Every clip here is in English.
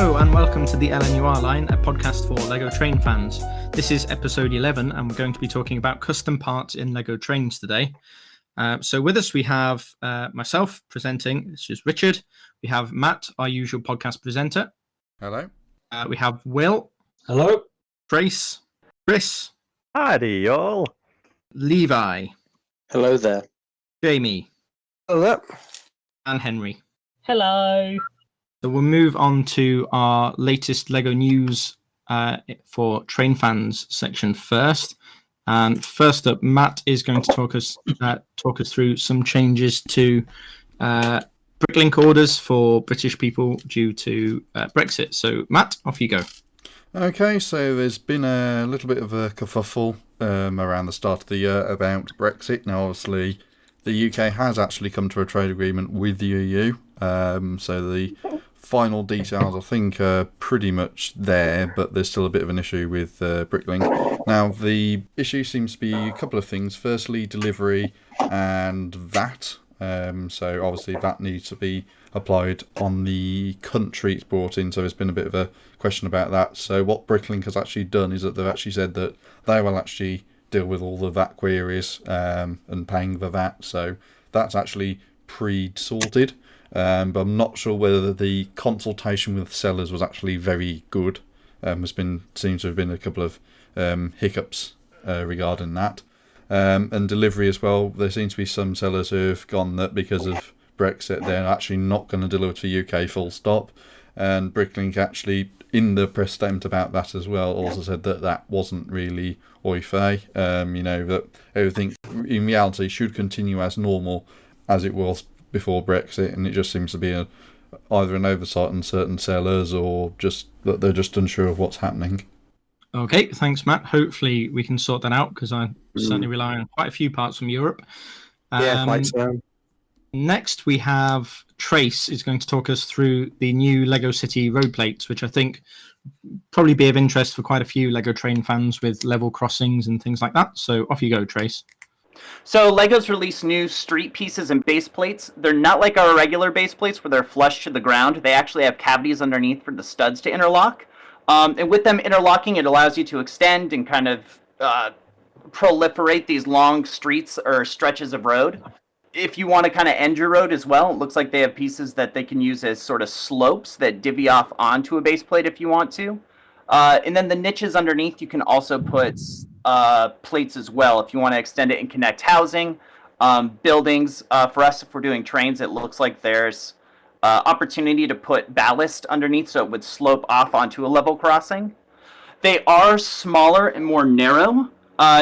Hello and welcome to the LNUR Line, a podcast for LEGO train fans. This is episode 11 and we're going to be talking about custom parts in LEGO trains today. So with us we have myself presenting, this is Richard. We have Matt, our usual podcast presenter. Hello. We have Will. Hello. Trace. Chris. Howdy, y'all. Levi. Hello there. Jamie. Hello. And Henry. Hello. So we'll move on to our latest LEGO news for train fans section first. And first up, Matt is going to talk us through some changes to Bricklink orders for British people due to Brexit. So Matt, off you go. Okay, so there's been a little bit of a kerfuffle around the start of the year about Brexit. Now, obviously, the UK has actually come to a trade agreement with the EU. So the final details, I think, are pretty much there, but there's still a bit of an issue with Bricklink. Now, the issue seems to be a couple of things. Firstly, delivery and VAT. So obviously that needs to be applied on the country it's brought in, so there's been a bit of a question about that. So what Bricklink has actually done is that they've actually said that they will actually deal with all the VAT queries and paying the VAT, so that's actually pre-sorted. But I'm not sure whether the consultation with sellers was actually very good. Seems to have been a couple of hiccups regarding that. And delivery as well. There seems to be some sellers who have gone that because of Brexit, they're actually not going to deliver to UK full stop. And Bricklink actually, in the press statement about that as well, also said that that wasn't really OIFE. That everything in reality should continue as normal as it was before Brexit, and it just seems to be either an oversight on certain sellers or just that they're just unsure of what's happening. Okay, thanks, Matt. Hopefully we can sort that out because I certainly rely on quite a few parts from Europe. Yeah, quite so. Next, we have Trace is going to talk us through the new LEGO City road plates, which I think probably be of interest for quite a few LEGO train fans with level crossings and things like that. So off you go, Trace. So LEGO's released new street pieces and base plates. They're not like our regular base plates where they're flush to the ground. They actually have cavities underneath for the studs to interlock. And with them interlocking, it allows you to extend and kind of proliferate these long streets or stretches of road. If you want to kind of end your road as well, it looks like they have pieces that they can use as sort of slopes that divvy off onto a base plate if you want to. And then the niches underneath, you can also put plates as well if you want to extend it and connect housing, buildings. For us, if we're doing trains, it looks like there's opportunity to put ballast underneath so it would slope off onto a level crossing. They are smaller and more narrow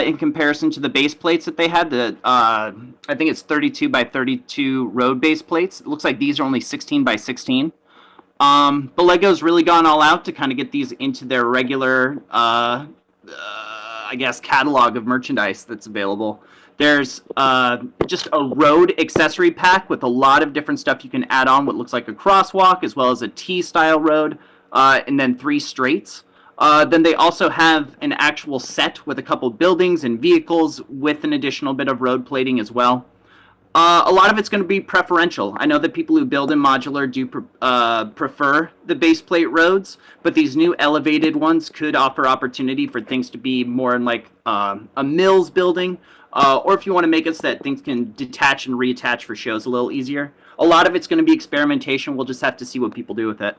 in comparison to the base plates that they had. I think it's 32 by 32 road base plates. It looks like these are only 16 by 16. But LEGO's really gone all out to kind of get these into their regular, catalog of merchandise that's available. There's just a road accessory pack with a lot of different stuff you can add on, what looks like a crosswalk, as well as a T-style road, and then 3 straights. Then they also have an actual set with a couple buildings and vehicles with an additional bit of road plating as well. A lot of it's going to be preferential. I know that people who build in modular do prefer the base plate roads, but these new elevated ones could offer opportunity for things to be more in like a Mills building, or if you want to make it so that things can detach and reattach for shows a little easier. A lot of it's going to be experimentation. We'll just have to see what people do with it.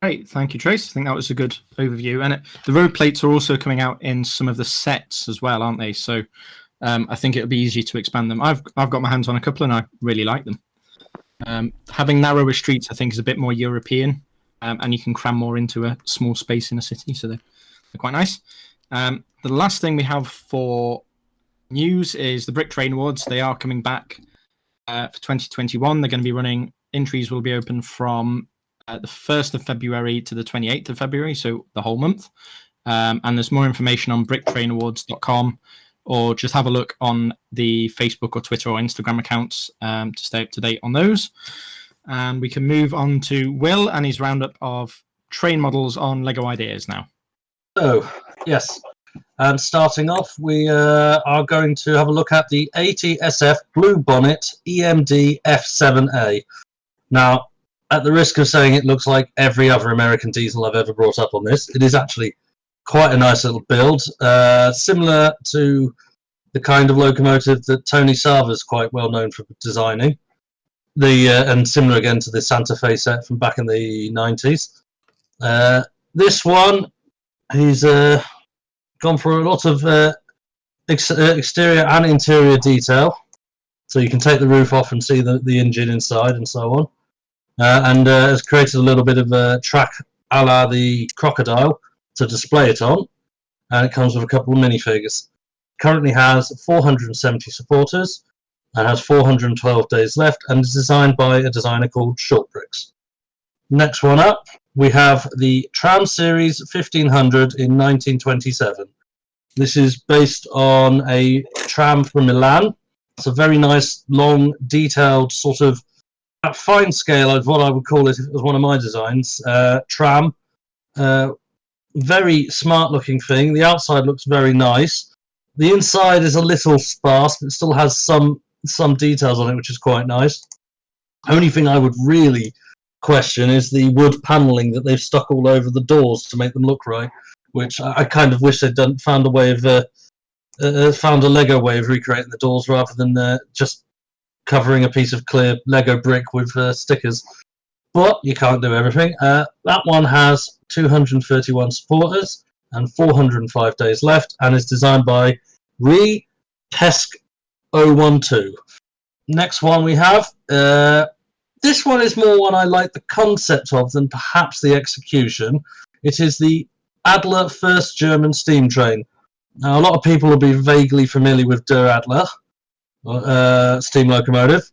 Great, thank you, Trace. I think that was a good overview. And the road plates are also coming out in some of the sets as well, aren't they? So I think it'll be easy to expand them. I've got my hands on a couple and I really like them. Having narrower streets, I think, is a bit more European, and you can cram more into a small space in a city, so they're quite nice. The last thing we have for news is the Brick Train Awards. They are coming back for 2021. They're going to be running, entries will be open from the 1st of February to the 28th of February, so the whole month. And there's more information on bricktrainawards.com, or just have a look on the Facebook or Twitter or Instagram accounts to stay up to date on those. And we can move on to Will and his roundup of train models on LEGO Ideas now. So, yes. And starting off, we are going to have a look at the ATSF Blue Bonnet EMD F7A. Now, at the risk of saying it looks like every other American diesel I've ever brought up on this, it is actually quite a nice little build, similar to the kind of locomotive that Tony Sava's quite well known for designing. And similar again to the Santa Fe set from back in the 90s. This one, he's gone for a lot of exterior and interior detail, so you can take the roof off and see the engine inside and so on. And has created a little bit of a track a la the Crocodile to display it on, and it comes with a couple of minifigures. Currently has 470 supporters and has 412 days left, and is designed by a designer called Shortbricks. Next one up, we have the Tram Series 1500 in 1927. This is based on a tram from Milan. It's a very nice, long, detailed, sort of at fine scale of what I would call it if it was one of my designs, tram. Very smart looking thing. The outside looks very nice. The inside is a little sparse, but it still has some details on it, which is quite nice. Only thing I would really question is the wood paneling that they've stuck all over the doors to make them look right, which I kind of wish they'd found a way of found a Lego way of recreating the doors rather than just covering a piece of clear Lego brick with stickers. But you can't do everything. That one has 231 supporters and 405 days left, and is designed by Pesk 012. Next one we have. This one is more one I like the concept of than perhaps the execution. It is the Adler first German steam train. Now, a lot of people will be vaguely familiar with Der Adler steam locomotive,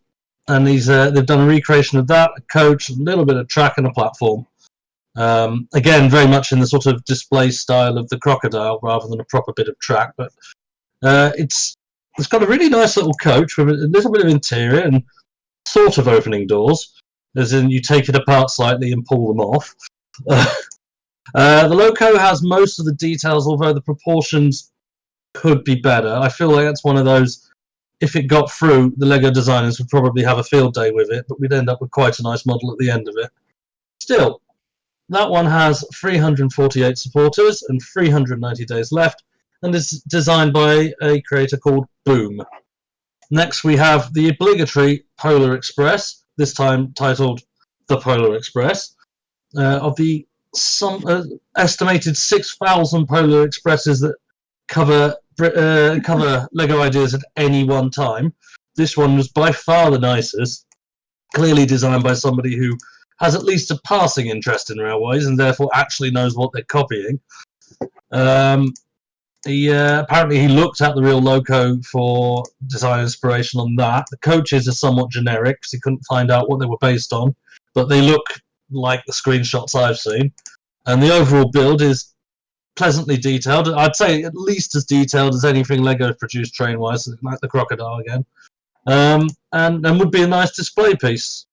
and they've done a recreation of that, a coach, a little bit of track, and a platform. Again, very much in the sort of display style of the Crocodile rather than a proper bit of track, but it's got a really nice little coach with a little bit of interior and sort of opening doors, as in you take it apart slightly and pull them off. The Loco has most of the details, although the proportions could be better. I feel like that's one of those, if it got through, the Lego designers would probably have a field day with it, but we'd end up with quite a nice model at the end of it. Still, that one has 348 supporters and 390 days left, and is designed by a creator called Boom. Next we have the obligatory Polar Express, this time titled the Polar Express. Of the estimated 6,000 Polar Expresses that cover Lego ideas at any one time, this one was by far the nicest, clearly designed by somebody who has at least a passing interest in railways and therefore actually knows what they're copying. Apparently he looked at the real Loco for design inspiration on that. The coaches are somewhat generic because he couldn't find out what they were based on, but they look like the screenshots I've seen. And the overall build is pleasantly detailed. I'd say at least as detailed as anything Lego's produced train-wise, like the Crocodile again. And would be a nice display piece.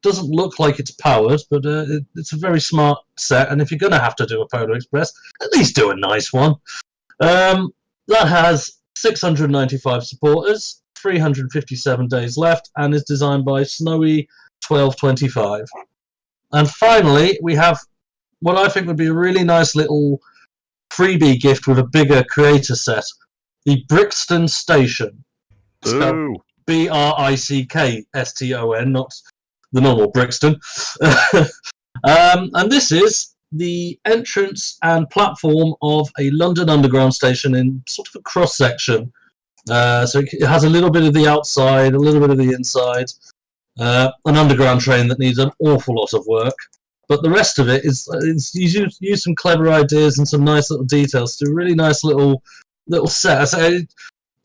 Doesn't look like it's powered, but it's a very smart set, and if you're going to have to do a Polar Express, at least do a nice one. That has 695 supporters, 357 days left, and is designed by Snowy 1225. And finally, we have what I think would be a really nice little freebie gift with a bigger creator set, the Brixton Station. Spelled Brickston, not the normal Brixton. And this is the entrance and platform of a London Underground station in sort of a cross-section. So it has a little bit of the outside, a little bit of the inside, an underground train that needs an awful lot of work. But the rest of it is you use some clever ideas and some nice little details to a really nice little set. So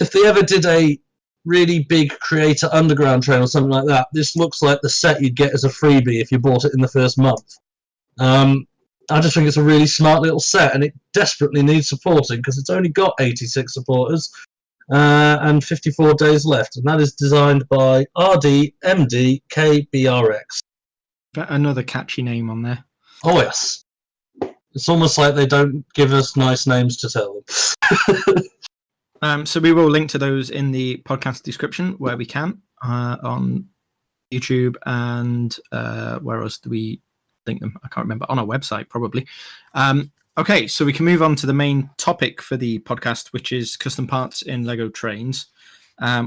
if they ever did a really big creator underground train or something like that, this looks like the set you'd get as a freebie if you bought it in the first month. I just think it's a really smart little set, and it desperately needs supporting because it's only got 86 supporters and 54 days left, and that is designed by RDMDKBRX. Another catchy name on there. Oh yes, it's almost like they don't give us nice names to tell them. So we will link to those in the podcast description where we can on YouTube, and where else do we link them? I can't remember. On our website, probably. Okay, so we can move on to the main topic for the podcast, which is custom parts in Lego trains.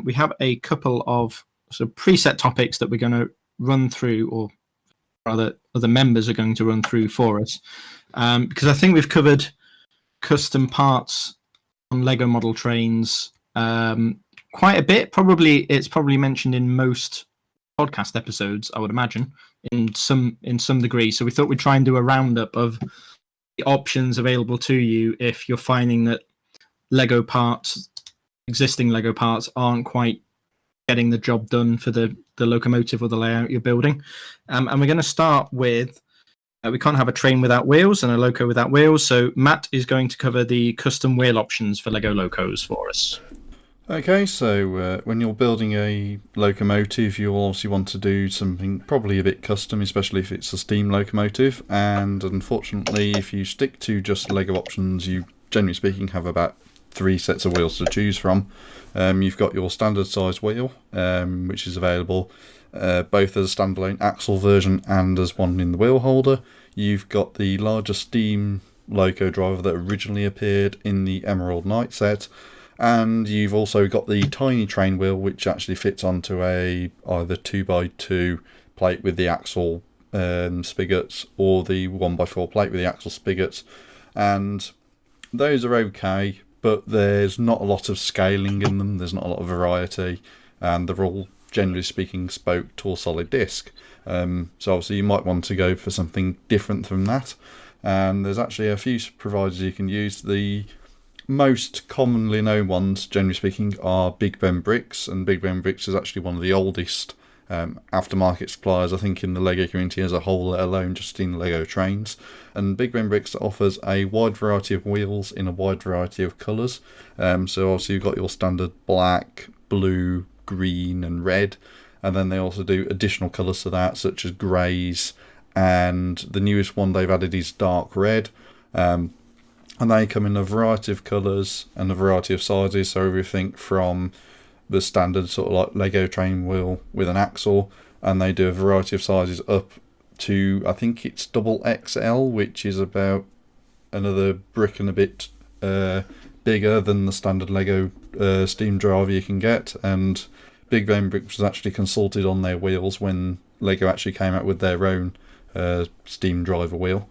We have a couple of sort of preset topics that we're going to run through, or rather other members are going to run through for us, because I think we've covered custom parts on Lego model trains quite a bit. It's probably mentioned in most podcast episodes, I would imagine, in some degree. So we thought we'd try and do a roundup of the options available to you if you're finding that existing Lego parts aren't quite getting the job done for the locomotive or the layout you're building. And we're going to start with, we can't have a train without wheels and a loco without wheels. So Matt is going to cover the custom wheel options for Lego Locos for us. Okay, so when you're building a locomotive, you'll obviously want to do something probably a bit custom, especially if it's a steam locomotive. And unfortunately, if you stick to just Lego options, you, generally speaking, have about 3 sets of wheels to choose from. You've got your standard size wheel, which is available both as a standalone axle version and as one in the wheel holder. You've got the larger steam loco driver that originally appeared in the Emerald Knight set. And you've also got the tiny train wheel, which actually fits onto a either 2x2 plate with the axle spigots, or the 1x4 plate with the axle spigots. And those are okay, but there's not a lot of scaling in them. There's not a lot of variety, and they're all, generally speaking, spoked or solid disc. So obviously you might want to go for something different from that. And there's actually a few providers you can use. The most commonly known ones, generally speaking, are Big Ben Bricks, and Big Ben Bricks is actually one of the oldest aftermarket suppliers, I think, in the Lego community as a whole, let alone just in Lego trains. And Big Ben Bricks offers a wide variety of wheels in a wide variety of colours. So obviously you've got your standard black, blue, green and red, and then they also do additional colours to that, such as greys, and the newest one they've added is dark red. And they come in a variety of colours and a variety of sizes, so everything from the standard sort of like Lego train wheel with an axle, and they do a variety of sizes up to, I think it's double XL, which is about another brick and a bit bigger than the standard Lego steam driver you can get. And Big Ben Bricks was actually consulted on their wheels when Lego actually came out with their own steam driver wheel.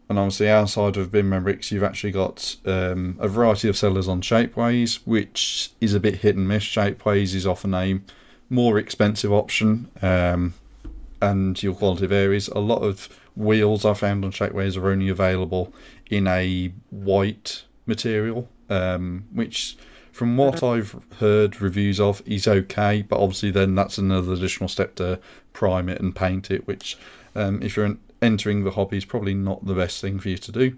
And obviously outside of Big Ben Bricks, you've actually got a variety of sellers on Shapeways, which is a bit hit and miss. Shapeways is often a more expensive option, and your quality varies. A lot of wheels I found on Shapeways are only available in a white material, which from what I've heard reviews of is okay, but obviously then that's another additional step to prime it and paint it, which if you're entering the hobby is probably not the best thing for you to do.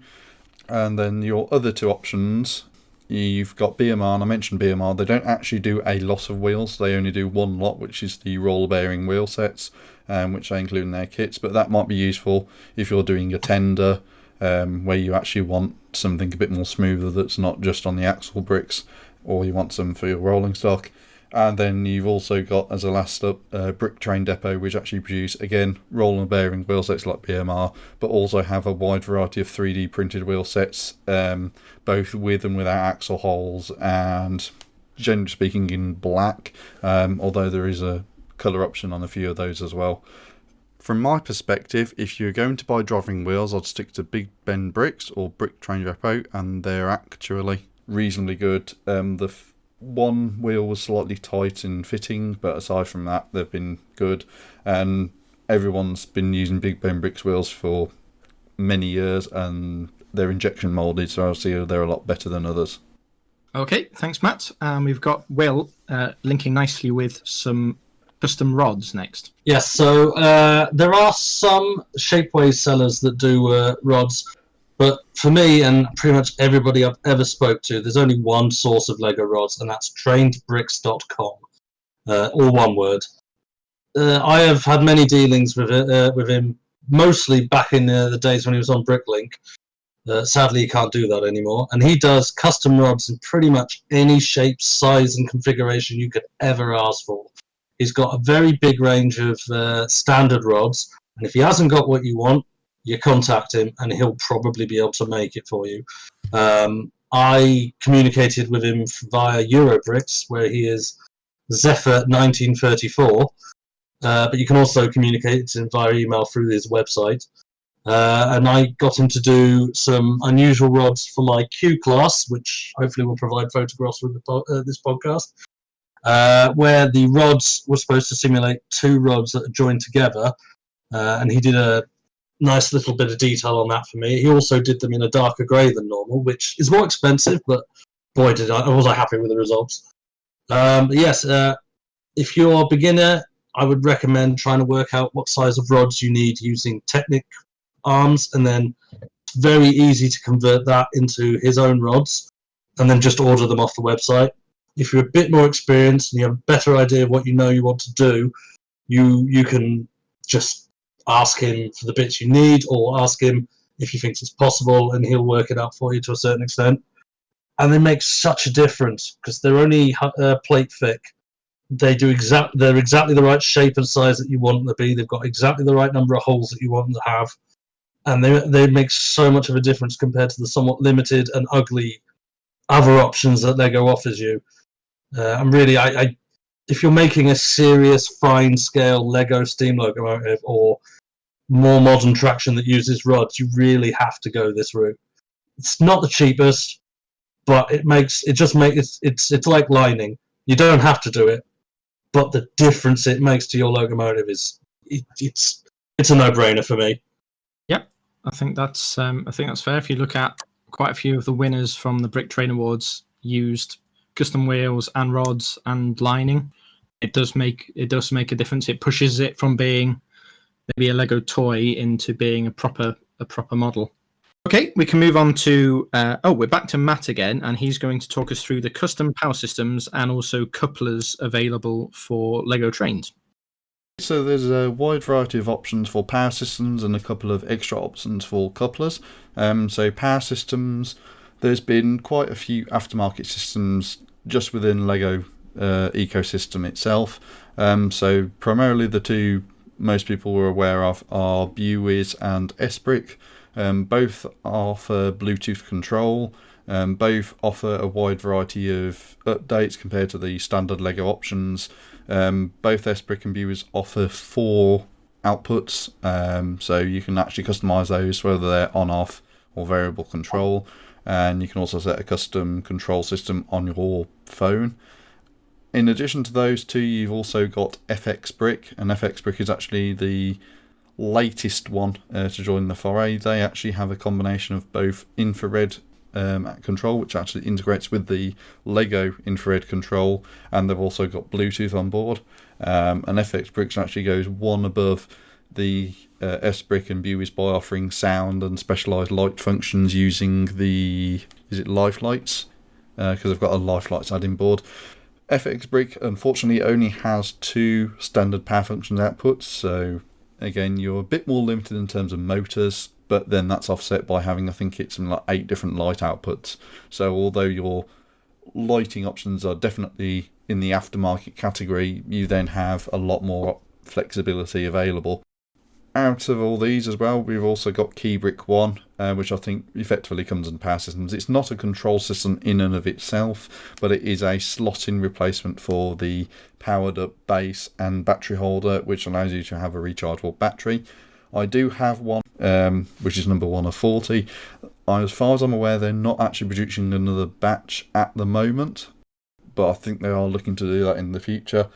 And then your other 2 options, you've got BMR, and I mentioned BMR, they don't actually do a lot of wheels, they only do one lot, which is the roller bearing wheel sets, which they include in their kits, but that might be useful if you're doing a tender, where you actually want something a bit more smoother that's not just on the axle bricks, or you want some for your rolling stock. And then you've also got, as a last up, Brick Train Depot, which actually produce, again, roller bearing wheel sets like BMR, but also have a wide variety of 3D printed wheel sets, both with and without axle holes, and generally speaking in black, although there is a colour option on a few of those as well. From my perspective, if you're going to buy driving wheels, I'd stick to Big Ben Bricks or Brick Train Depot, and they're actually reasonably good. The one wheel was slightly tight in fitting, but aside from that, they've been good. And everyone's been using Big Ben Bricks wheels for many years, and they're injection moulded, so obviously they're a lot better than others. Okay, thanks, Matt. We've got Will linking nicely with some custom rods next. Yes, so there are some Shapeways sellers that do rods. But for me and pretty much everybody I've ever spoke to, there's only one source of Lego rods, and that's trainedbricks.com, all one word. I have had many dealings with him, mostly back in the days when he was on Bricklink. Sadly, he can't do that anymore. And he does custom rods in pretty much any shape, size, and configuration you could ever ask for. He's got a very big range of standard rods, and if he hasn't got what you want, you contact him, and he'll probably be able to make it for you. I communicated with him via Eurobricks, where he is Zephyr 1934, but you can also communicate to him via email through his website. And I got him to do some unusual rods for my Q class, which hopefully will provide photographs with this podcast, where the rods were supposed to simulate two rods that are joined together, and he did a nice little bit of detail on that for me. He also did them in a darker grey than normal, which is more expensive, but boy, was I happy with the results. Yes, if you're a beginner, I would recommend trying to work out what size of rods you need using Technic arms, and then it's very easy to convert that into his own rods, and then just order them off the website. If you're a bit more experienced and you have a better idea of what you want to do, you can just ask him for the bits you need, or ask him if he thinks it's possible, and he'll work it out for you to a certain extent. And they make such a difference because they're only plate thick. They're exactly the right shape and size that you want them to be. They've got exactly the right number of holes that you want them to have, and they make so much of a difference compared to the somewhat limited and ugly other options that Lego offers you. And really, if you're making a serious fine-scale Lego steam locomotive or more modern traction that uses rods, you really have to go this route. It's not the cheapest, but it's like lining. You don't have to do it, but the difference it makes to your locomotive it's a no-brainer for me. Yep, I think that's fair. If you look at quite a few of the winners from the Brick Train Awards, used custom wheels and rods and lining. It does make a difference. It pushes it from being maybe a Lego toy into being a proper model. Okay, we can move on to we're back to Matt again, and he's going to talk us through the custom power systems and also couplers available for Lego trains. So there's a wide variety of options for power systems and a couple of extra options for couplers. So power systems, there's been quite a few aftermarket systems just within Lego ecosystem itself. So primarily the two most people were aware of are Buies and S-Brick. Both offer Bluetooth control. Both offer a wide variety of updates compared to the standard Lego options. Both S-Brick and Buies offer 4 outputs, so you can actually customize those, whether they're on, off, or variable control. And you can also set a custom control system on your phone. In addition to those two, you've also got FX Brick, and FX Brick is actually the latest one to join the foray. They actually have a combination of both infrared control, which actually integrates with the Lego infrared control, and they've also got Bluetooth on board. And FX Bricks actually goes one above the S-Brick and Buies by offering sound and specialised light functions using the life lights, because they've got a life lights add-in board. FX Brick unfortunately only has 2 standard power functions outputs, so again you're a bit more limited in terms of motors, but then that's offset by having, I think it's something like 8 different light outputs. So although your lighting options are definitely in the aftermarket category, you then have a lot more flexibility available. Out of all these as well, we've also got Keybrick 1, which I think effectively comes in power systems. It's not a control system in and of itself, but it is a slot-in replacement for the powered up base and battery holder, which allows you to have a rechargeable battery. I do have one, which is number 1 of 40. As far as I'm aware, they're not actually producing another batch at the moment, but I think they are looking to do that in the future.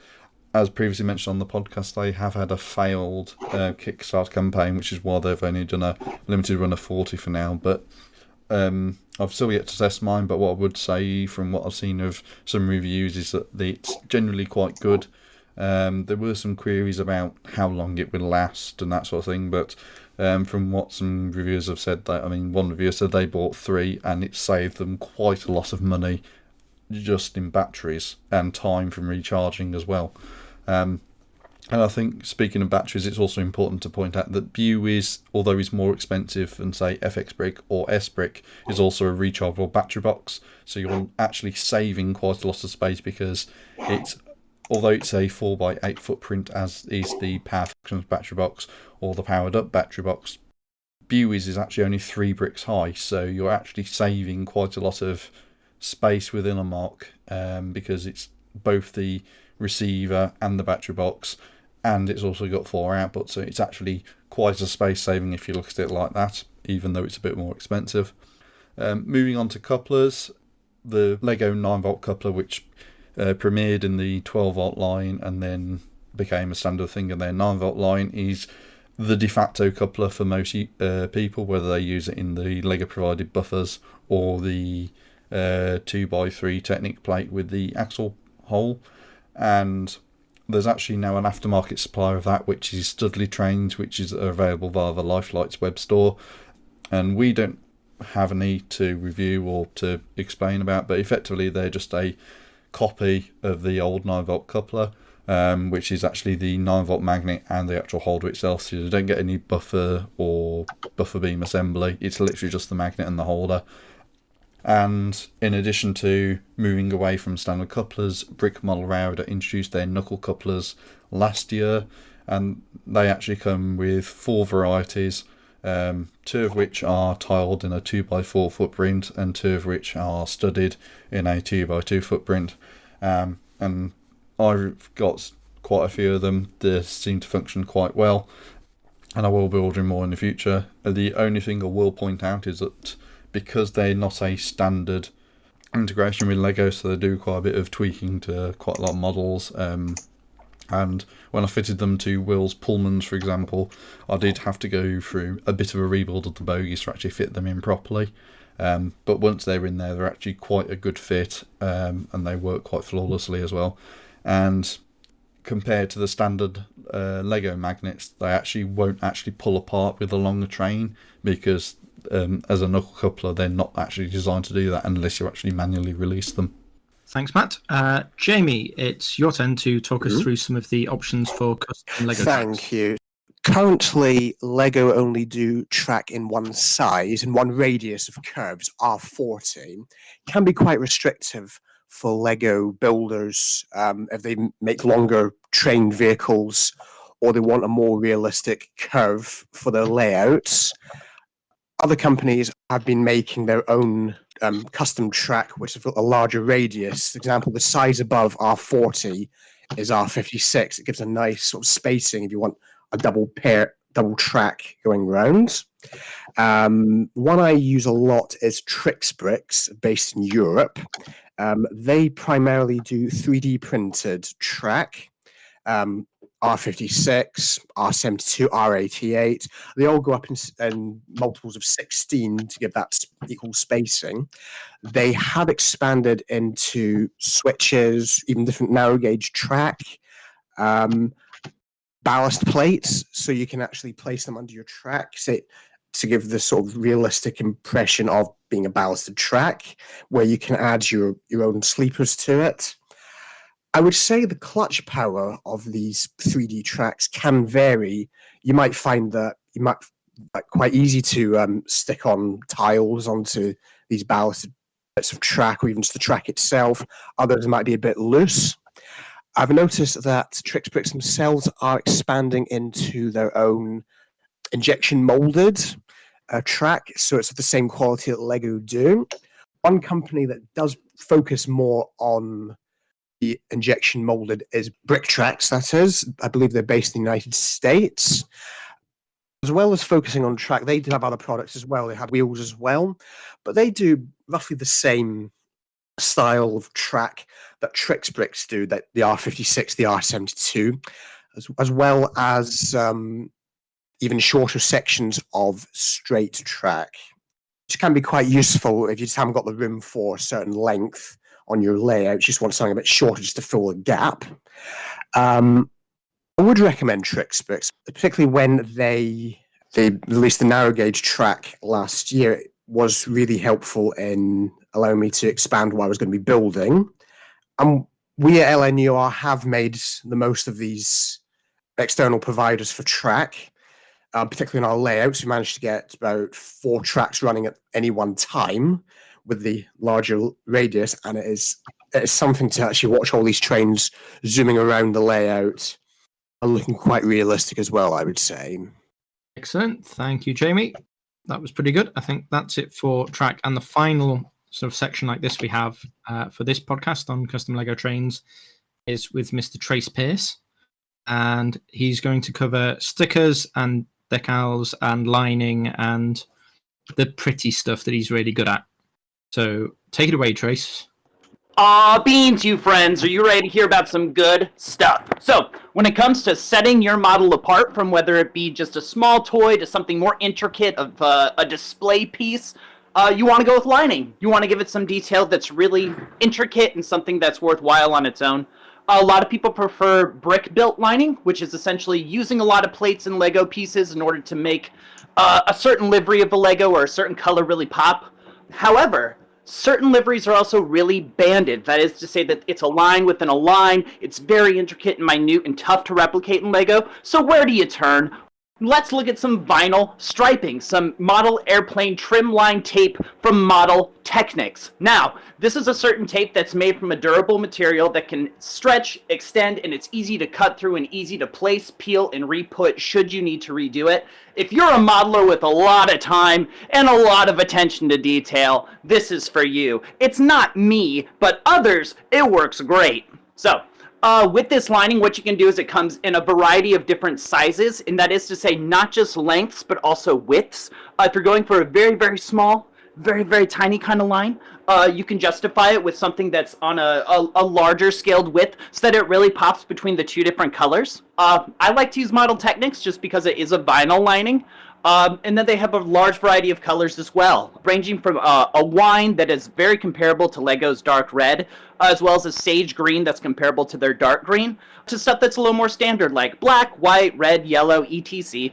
As previously mentioned on the podcast, they have had a failed Kickstarter campaign, which is why they've only done a limited run of 40 for now. But I've still yet to test mine, but what I would say from what I've seen of some reviews is that it's generally quite good. There were some queries about how long it would last and that sort of thing, but from what some reviewers have said, one reviewer said they bought 3 and it saved them quite a lot of money just in batteries and time from recharging as well. And I think, speaking of batteries, it's also important to point out that Buies, although is more expensive than say FX Brick or S Brick, is also a rechargeable battery box. So you're actually saving quite a lot of space because it's although it's a 4x8 footprint, as is the Power Functions battery box or the powered up battery box, Buies is actually only 3 bricks high, so you're actually saving quite a lot of space within a mock, because it's both the receiver and the battery box, and it's also got 4 outputs, so it's actually quite a space saving if you look at it like that, even though it's a bit more expensive. Moving on to couplers, the Lego 9V coupler, which premiered in the 12V line and then became a standard thing in their 9V line, is the de facto coupler for most people, whether they use it in the Lego provided buffers or the 2x3 Technic plate with the axle hole. And there's actually now an aftermarket supplier of that, which is Studley Trains, which is available via the Lifelight's web store. And we don't have a need to review or to explain about, but effectively they're just a copy of the old 9V coupler, which is actually the 9V magnet and the actual holder itself, so you don't get any buffer or buffer beam assembly. It's literally just the magnet and the holder. And in addition to moving away from standard couplers, Brick Model Router introduced their knuckle couplers last year, and they actually come with 4 varieties, 2 of which are tiled in a 2x4 footprint and 2 of which are studded in a 2x2 footprint. And I've got quite a few of them. They seem to function quite well, and I will be ordering more in the future. The only thing I will point out is that because they're not a standard integration with Lego, so they do quite a bit of tweaking to quite a lot of models. And when I fitted them to Will's Pullmans, for example, I did have to go through a bit of a rebuild of the bogies to actually fit them in properly. But once they're in there, they're actually quite a good fit, and they work quite flawlessly as well. And compared to the standard Lego magnets, they actually won't actually pull apart with a longer train, because as a knuckle coupler, they're not actually designed to do that unless you actually manually release them. Thanks, Matt. Jamie, it's your turn to talk us through some of the options for custom Lego tracks. Thank you. Currently, Lego only do track in one size and one radius of curves, R40. Can be quite restrictive for Lego builders if they make longer train vehicles or they want a more realistic curve for their layouts. Other companies have been making their own custom track, which has got a larger radius. For example, the size above R40 is R56. It gives a nice sort of spacing if you want a double track going round. One I use a lot is Trix Bricks, based in Europe. They primarily do 3D printed track. R56, R72, R88. They all go up in multiples of 16 to give that equal spacing. They have expanded into switches, even different narrow gauge track, ballast plates, so you can actually place them under your track, to give the sort of realistic impression of being a ballasted track, where you can add your own sleepers to it. I would say the clutch power of these 3D tracks can vary. You might find that quite easy to stick on tiles onto these ballasted bits of track, or even just the track itself. Others might be a bit loose. I've noticed that Trix Bricks themselves are expanding into their own injection molded track, so it's of the same quality that Lego do. One company that does focus more on the injection molded is Brick Tracks, that is. I believe they're based in the United States. As well as focusing on track, they do have other products as well. They have wheels as well, but they do roughly the same style of track that Trix Bricks do, that the R56, the R72, as well as even shorter sections of straight track, which can be quite useful if you just haven't got the room for a certain length on your layout. You just want something a bit shorter just to fill a gap. I would recommend Trix Bricks, particularly when they released the narrow gauge track last year. It was really helpful in allowing me to expand what I was going to be building. We at LNUR have made the most of these external providers for track, particularly in our layouts. We managed to get about 4 tracks running at any one time with the larger radius, and it is it's something to actually watch all these trains zooming around the layout and looking quite realistic as well, I would say. Excellent. Thank you, Jamie. That was pretty good. I think that's it for track. And the final sort of section like this we have for this podcast on custom Lego trains is with Mr. Trace Pearce. And he's going to cover stickers and decals and lining and the pretty stuff that he's really good at. So take it away, Trace. Beans, you friends. Are you ready to hear about some good stuff? So, when it comes to setting your model apart from whether it be just a small toy to something more intricate of a display piece, you want to go with lining. You want to give it some detail that's really intricate and something that's worthwhile on its own. A lot of people prefer brick-built lining, which is essentially using a lot of plates and Lego pieces in order to make a certain livery of the Lego or a certain color really pop. However, certain liveries are also really banded. That is to say that it's a line within a line. It's very intricate and minute and tough to replicate in Lego. So where do you turn? Let's look at some vinyl striping, some model airplane trim line tape from model Technics. Now, this is a certain tape that's made from a durable material that can stretch, extend, and it's easy to cut through and easy to place, peel, and re-put should you need to redo it. If you're a modeler with a lot of time and a lot of attention to detail, this is for you. It's not me, but others, it works great. So, with this lining, what you can do is it comes in a variety of different sizes, and that is to say not just lengths, but also widths. If you're going for a very, very small, very, very tiny kind of line, you can justify it with something that's on a larger scaled width so that it really pops between the two different colors. I like to use Model Technics just because it is a vinyl lining. And then they have a large variety of colors as well, ranging from a wine that is very comparable to Lego's dark red, as well as a sage green that's comparable to their dark green, to stuff that's a little more standard like black, white, red, yellow, etc.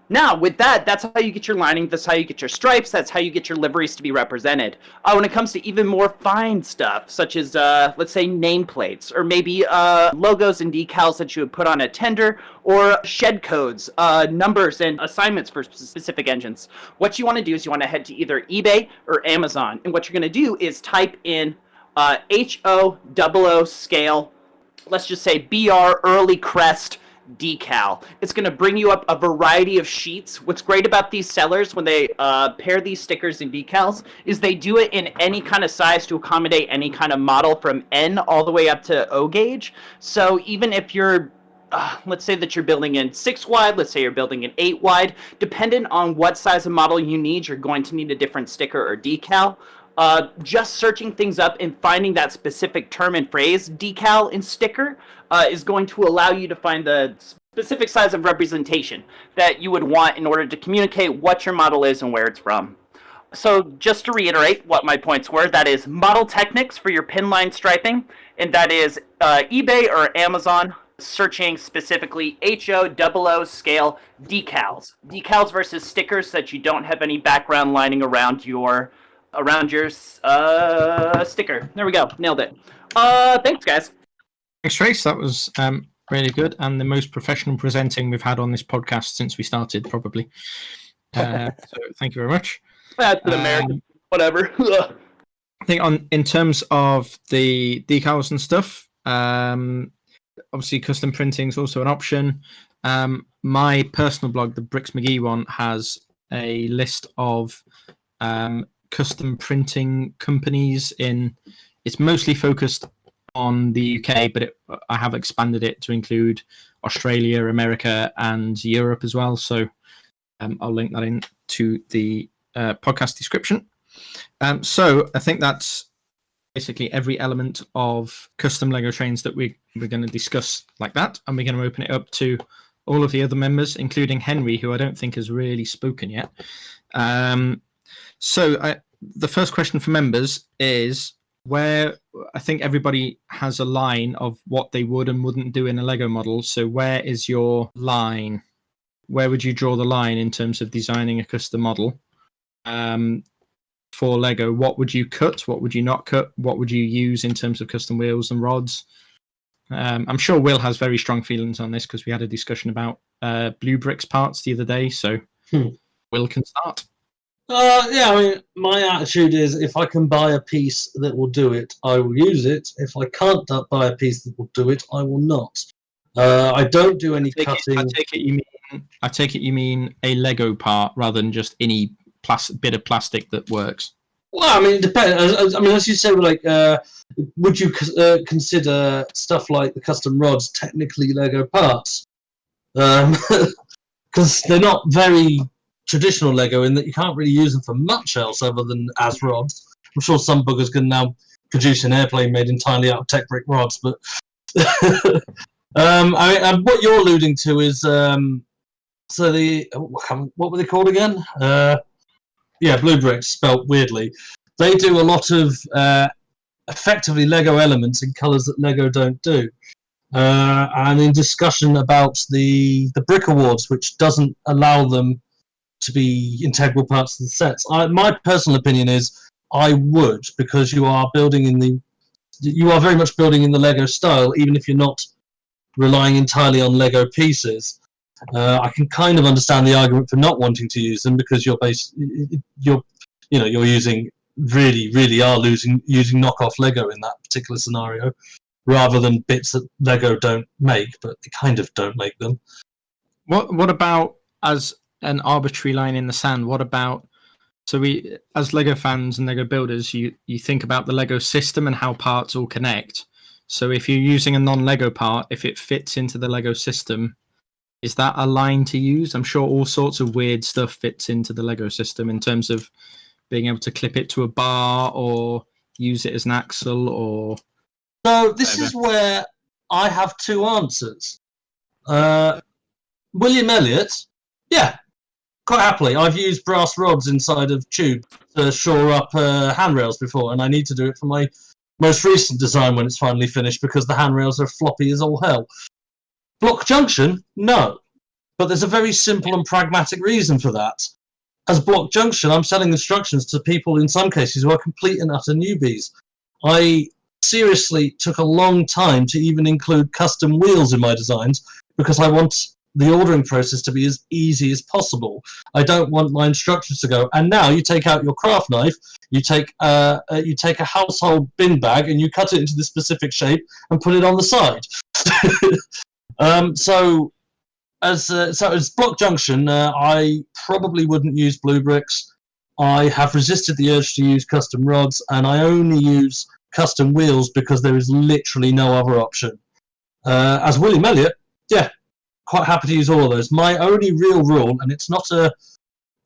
Now, with that, that's how you get your lining, that's how you get your stripes, that's how you get your liveries to be represented. When it comes to even more fine stuff, such as, let's say, nameplates, or maybe logos and decals that you would put on a tender, or shed codes, numbers, and assignments for specific engines, what you want to do is you want to head to either eBay or Amazon, and what you're going to do is type in HO00 scale, let's just say BR Early Crest decal. It's going to bring you up a variety of sheets. What's great about these sellers when they pair these stickers and decals is they do it in any kind of size to accommodate any kind of model from N all the way up to O gauge. So even if you're let's say that you're building in 6 wide, let's say you're building in 8 wide, depending on what size of model you need, you're going to need a different sticker or decal. Just searching things up and finding that specific term and phrase, decal and sticker, is going to allow you to find the specific size of representation that you would want in order to communicate what your model is and where it's from. So just to reiterate what my points were, that is Model Technics for your pin line striping, and that is eBay or Amazon, searching specifically HO00 scale decals. Decals versus stickers so that you don't have any background lining around your sticker. There we go. Nailed it. Thanks, guys. Thanks, Trace. That was really good and the most professional presenting we've had on this podcast since we started, probably. So thank you very much. That's an American. Whatever. I think in terms of the decals and stuff, obviously custom printing is also an option. My personal blog, the Brix McGee one, has a list of custom printing companies it's mostly focused on the UK, but I have expanded it to include Australia, America, and Europe as well. So I'll link that into the podcast description. So I think that's basically every element of custom Lego trains that we're going to discuss like that, and we're going to open it up to all of the other members, including Henry, who I don't think has really spoken yet. So the first question for members is where I think everybody has a line of what they would and wouldn't do in a Lego model. So where is your line? Where would you draw the line in terms of designing a custom model? For Lego, what would you cut? What would you not cut? What would you use in terms of custom wheels and rods? I'm sure Will has very strong feelings on this because we had a discussion about Blue Bricks parts the other day. So Will can start. Yeah, I mean, my attitude is if I can buy a piece that will do it, I will use it. If I can't buy a piece that will do it, I will not. I don't do any cutting. I take it you mean a Lego part rather than just any bit of plastic that works. Well, I mean, it depends. I mean, as you say, like, would you consider stuff like the custom rods technically Lego parts? Because they're not very traditional Lego in that you can't really use them for much else other than as rods. I'm sure some buggers can now produce an airplane made entirely out of tech brick rods, but I mean, what you're alluding to is so the what were they called again? Blue bricks, spelt weirdly. They do a lot of effectively Lego elements in colours that Lego don't do. And in discussion about the Brick Awards, which doesn't allow them to be integral parts of the sets. My personal opinion is I would, because you are very much building in the Lego style, even if you're not relying entirely on Lego pieces. I can kind of understand the argument for not wanting to use them because you're using using knockoff Lego in that particular scenario, rather than bits that Lego don't make, but they kind of don't make them. What about as an arbitrary line in the sand? What about, so we, as Lego fans and Lego builders, you think about the Lego system and how parts all connect. So if you're using a non-Lego part, if it fits into the Lego system, is that a line to use? I'm sure all sorts of weird stuff fits into the Lego system in terms of being able to clip it to a bar or use it as an axle or... So this is where I have two answers. William Elliott, yeah, quite happily. I've used brass rods inside of tube to shore up handrails before, and I need to do it for my most recent design when it's finally finished because the handrails are floppy as all hell. Block junction, no. But there's a very simple and pragmatic reason for that. As block junction, I'm selling instructions to people in some cases who are complete and utter newbies. I seriously took a long time to even include custom wheels in my designs because I want the ordering process to be as easy as possible. I don't want my instructions to go, and now you take out your craft knife, you take a household bin bag and you cut it into this specific shape and put it on the side. So as block junction, I probably wouldn't use blue bricks. I have resisted the urge to use custom rods, and I only use custom wheels because there is literally no other option. As William Elliott, yeah, quite happy to use all of those. My only real rule, and it's not a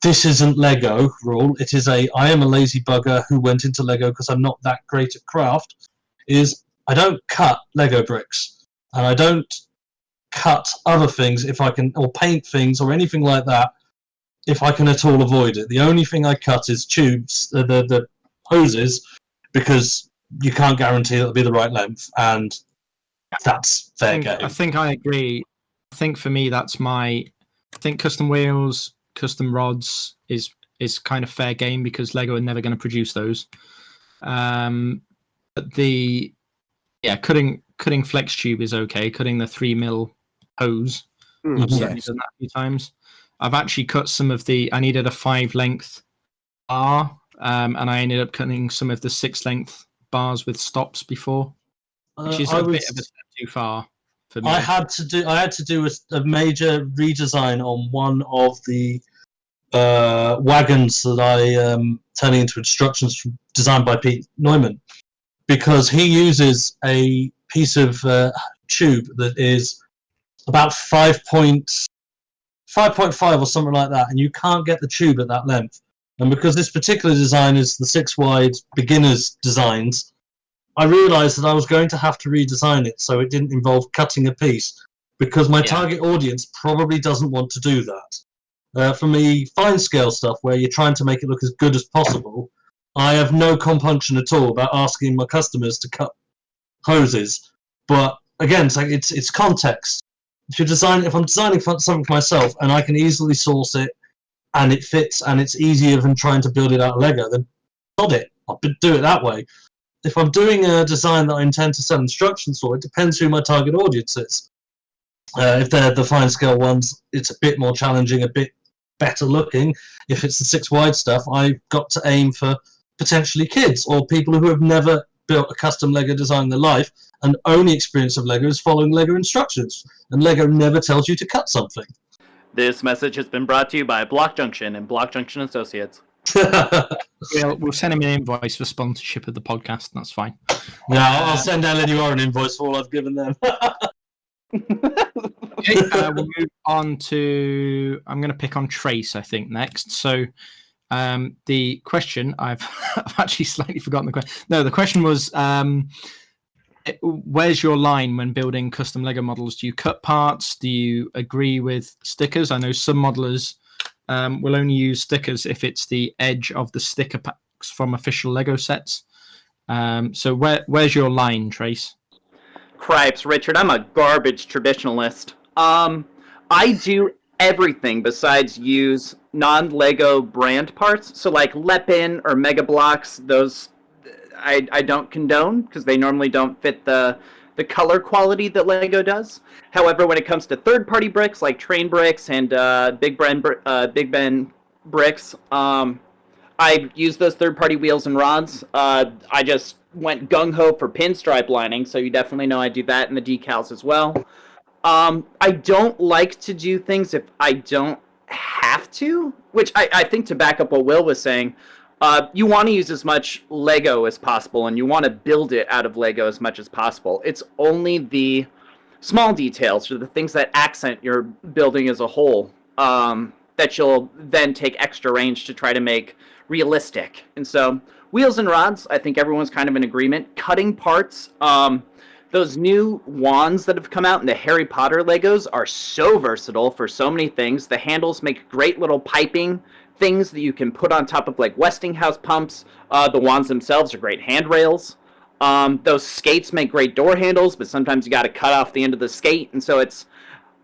this isn't Lego rule, it is I am a lazy bugger who went into Lego because I'm not that great at craft, is I don't cut Lego bricks. And I don't cut other things if I can, or paint things or anything like that, if I can at all avoid it. The only thing I cut is tubes, the hoses, because you can't guarantee it'll be the right length, and that's fair game. I think I agree. I think for me, I think custom wheels, custom rods is kind of fair game because Lego are never going to produce those. But cutting flex tube is okay. Cutting the 3mm hose, I've certainly done that a few times. I've actually cut some of I needed a 5-length bar, and I ended up cutting some of the 6-length bars with stops before, which is a bit of a step too far for me. I had to do a major redesign on one of the wagons that I turning into instructions designed by Pete Neumann, because he uses a piece of tube that is about 5.5 or something like that, and you can't get the tube at that length. And because this particular design is the 6-wide beginners designs, I realized that I was going to have to redesign it so it didn't involve cutting a piece, because my target audience probably doesn't want to do that. For me, fine scale stuff where you're trying to make it look as good as possible, I have no compunction at all about asking my customers to cut hoses. But again, it's context. If I'm designing something for myself and I can easily source it and it fits and it's easier than trying to build it out of Lego, then sod it. I'll do it that way. If I'm doing a design that I intend to sell instructions for, it depends who my target audience is. If they're the fine scale ones, it's a bit more challenging, a bit better looking. If it's the 6 wide stuff, I've got to aim for potentially kids or people who have never built a custom Lego design in their life, and only experience of Lego is following Lego instructions, and Lego never tells you to cut something. This message has been brought to you by Block Junction and Block Junction Associates. We'll send him an invoice for sponsorship of the podcast. That's fine. Yeah, I'll send LNUR an invoice for all I've given them. Okay, we'll move on to. I'm going to pick on Trace, I think, next. So, the question I've actually slightly forgotten the question. No, the question was, where's your line when building custom Lego models? Do you cut parts? Do you agree with stickers? I know some modelers will only use stickers if it's the edge of the sticker packs from official Lego sets. So where's your line, Trace? Cripes, Richard, I'm a garbage traditionalist. I do everything besides use non-Lego brand parts. So like Lepin or Mega Blocks, those I don't condone because they normally don't fit the color quality that Lego does. However, when it comes to third-party bricks like Train Bricks and Big Ben bricks, I use those third-party wheels and rods. I just went gung-ho for pinstripe lining, so you definitely know I do that in the decals as well. I don't like to do things if I don't have to, which I think to back up what Will was saying, you want to use as much Lego as possible, and you want to build it out of Lego as much as possible. It's only the small details, or the things that accent your building as a whole, that you'll then take extra range to try to make realistic. And so, wheels and rods, I think everyone's kind of in agreement. Cutting parts, those new wands that have come out in the Harry Potter Legos are so versatile for so many things. The handles make great little piping things that you can put on top of like Westinghouse pumps. The wands themselves are great handrails. Those skates make great door handles, but sometimes you got to cut off the end of the skate. And so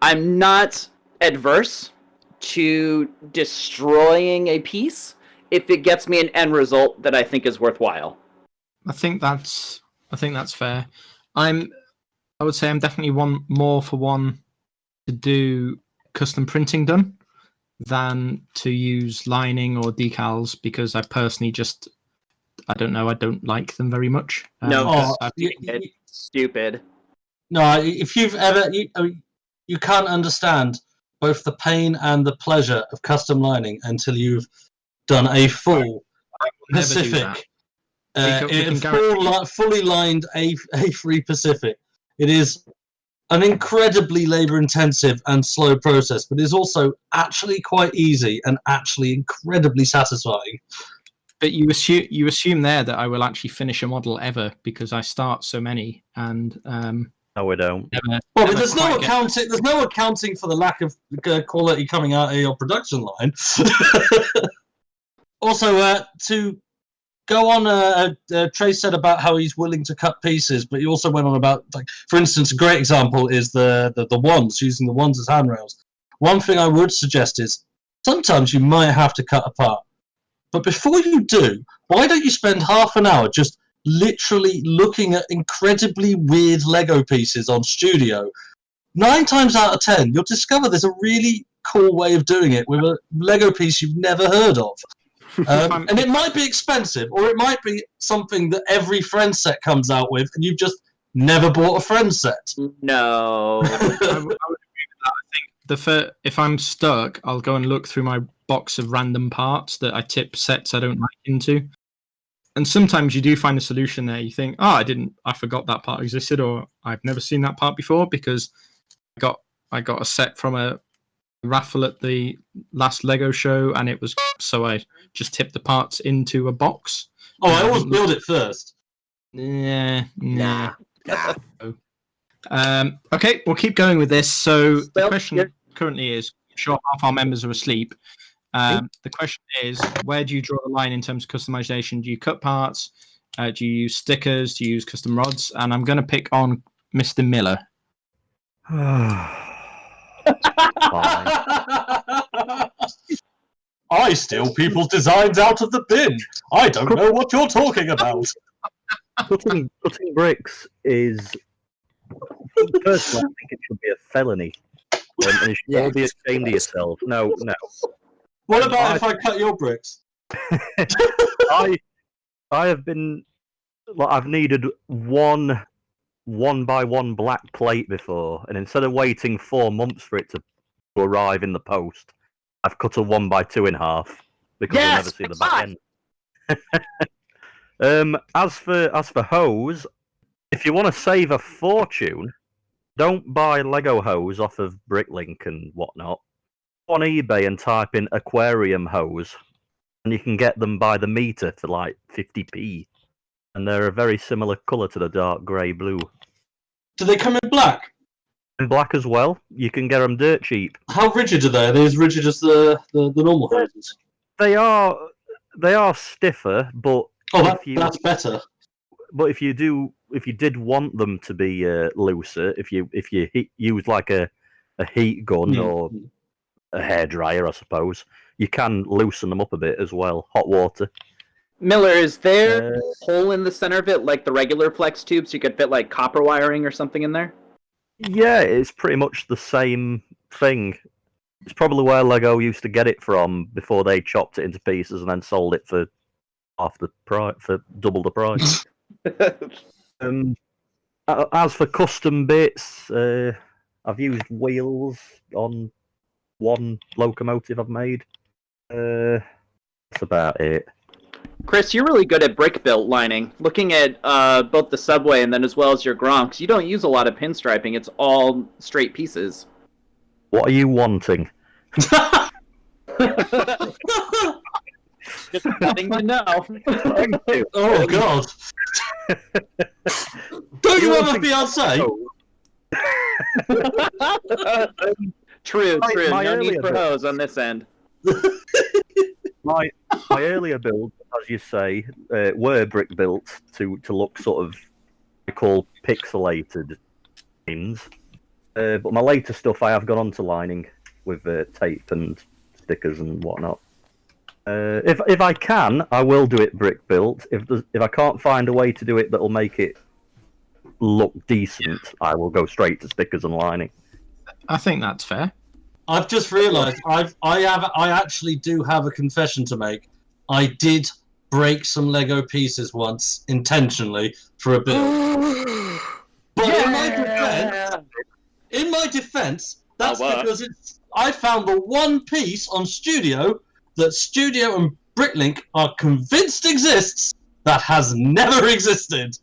I'm not adverse to destroying a piece if it gets me an end result that I think is worthwhile. I think that's fair. I would say I'm definitely one to do custom printing done than to use lining or decals, because I personally I don't like them very much. Stupid. No, if you've ever, you can't understand both the pain and the pleasure of custom lining until you've done a full Pacific, fully lined A3 Pacific. It is an incredibly labor-intensive and slow process, but it's also actually quite easy and actually incredibly satisfying. But you assume there that I will actually finish a model ever, because I start so many, and no, we don't. Well, there's no accounting. There's no accounting for the lack of quality coming out of your production line. Also, to go on, Trace said about how he's willing to cut pieces, but he also went on about, like, for instance, a great example is the wands, using the wands as handrails. One thing I would suggest is sometimes you might have to cut apart. But before you do, why don't you spend half an hour just literally looking at incredibly weird Lego pieces on Studio? 9 times out of 10, you'll discover there's a really cool way of doing it with a Lego piece you've never heard of. And it might be expensive, or it might be something that every Friends set comes out with, and you've just never bought a Friends set. No. I would agree with that. I think if I'm stuck, I'll go and look through my box of random parts that I tip sets I don't like into. And sometimes you do find a solution there. You think, I forgot that part existed, or I've never seen that part before, because I got a set from a raffle at the last Lego show, and it was so I just tipped the parts into a box. Oh, I always build it first. Nah. Okay, we'll keep going with this. So the question currently is, I'm sure half our members are asleep. The question is, where do you draw the line in terms of customization? Do you cut parts? Do you use stickers? Do you use custom rods? And I'm going to pick on Mr. Miller. I steal people's designs out of the bin. I don't know what you're talking about. Cutting bricks is, personally, I think it should be a felony. And you should all be ashamed of yourself. No. What about if I cut your bricks? I have been. Well, I've needed one by one black plate before, and instead of waiting 4 months for it to arrive in the post, I've cut a 1x2 in half because you'll never see the back end. As for hose, if you want to save a fortune, don't buy Lego hose off of Bricklink and whatnot. Go on eBay and type in aquarium hose, and you can get them by the meter for like 50p. And they're a very similar colour to the dark grey blue. Do they come in black? In black as well. You can get them dirt cheap. How rigid are they? Are they as rigid as the normal hoses? They are stiffer, but that's better. But if you did want them to be looser, if you use like a heat gun or a hairdryer, I suppose, you can loosen them up a bit as well. Hot water. Miller, is there a hole in the center of it like the regular flex tube, so you could fit like copper wiring or something in there? Yeah, it's pretty much the same thing. It's probably where Lego used to get it from before they chopped it into pieces and then sold it for half the price, for double the price. As for custom bits, I've used wheels on one locomotive I've made. That's about it. Chris, you're really good at brick built lining. Looking at both the subway and then as well as your Gronks, you don't use a lot of pinstriping. It's all straight pieces. What are you wanting? Just nothing to know. Oh God! Don't you have a fiance? True. My No earlier need for hose on this end. My earlier builds, as you say, were brick built to look sort of, I call pixelated things. But my later stuff, I have gone on to lining with tape and stickers and whatnot. If I can, I will do it brick built. If I can't find a way to do it that'll make it look decent, I will go straight to stickers and lining. I think that's fair. I've just realised I actually do have a confession to make. I did break some Lego pieces once intentionally for a build. But in my defence, that's because I found the one piece on Studio that Studio and Bricklink are convinced exists that has never existed.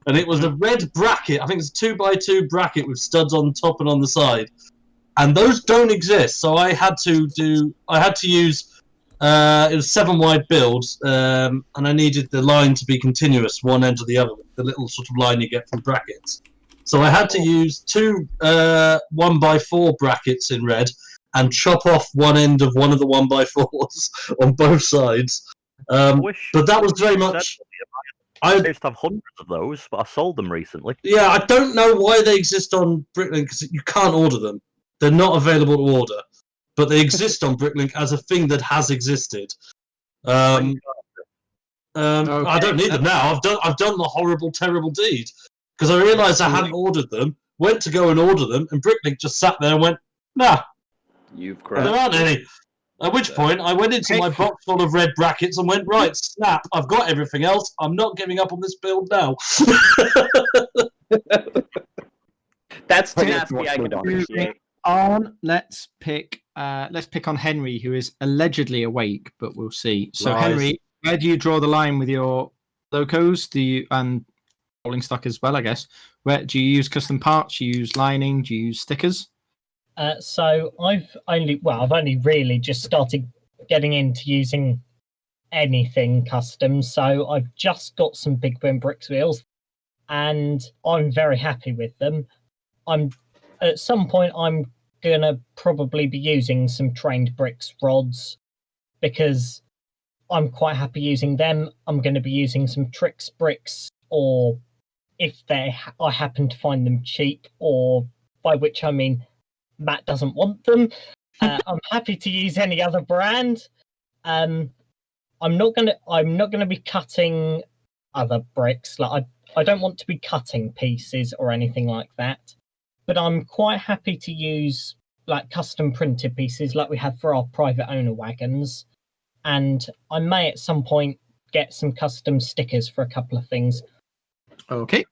And it was a red bracket. I think it's a 2x2 bracket with studs on top and on the side. And those don't exist, so I had to use it was 7 wide builds, and I needed the line to be continuous, one end to the other, the little sort of line you get from brackets. So I had to use 2 1x4 brackets in red and chop off one end of one of the 1x4s on both sides. But that was very much. I used to have hundreds of those, but I sold them recently. Yeah, I don't know why they exist on Bricklink because you can't order them. They're not available to order, but they exist on Bricklink as a thing that has existed. I don't need them now. I've done the horrible, terrible deed because I realised I hadn't ordered them. Went to go and order them, and Bricklink just sat there and went, "Nah, you've there aren't any." At which point, I went into my box full of red brackets and went, "Right, snap! I've got everything else. I'm not giving up on this build now." That's tenacity I can appreciate. Let's pick on Henry, who is allegedly awake, but we'll see. So Right. Henry, where do you draw the line with your Locos? And rolling stock as well, I guess. Where do you use custom parts? Do you use lining? Do you use stickers? So I've only really just started getting into using anything custom. So I've just got some Big Boom Bricks wheels, and I'm very happy with them. At some point I'm gonna probably be using some trained bricks rods because I'm quite happy using them. I'm going to be using some tricks bricks, or if I happen to find them cheap, or by which I mean Matt doesn't want them. I'm happy to use any other brand. I'm not gonna be cutting other bricks. Like I don't want to be cutting pieces or anything like that. But I'm quite happy to use like custom printed pieces like we have for our private owner wagons. And I may at some point get some custom stickers for a couple of things. Okay.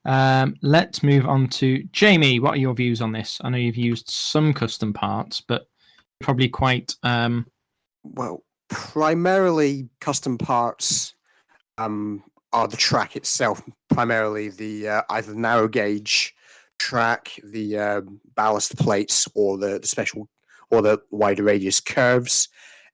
Let's move on to Jamie. What are your views on this? I know you've used some custom parts, but probably quite. Well, primarily custom parts are the track itself. Primarily the either narrow gauge track, the ballast plates, or the special or the wider radius curves.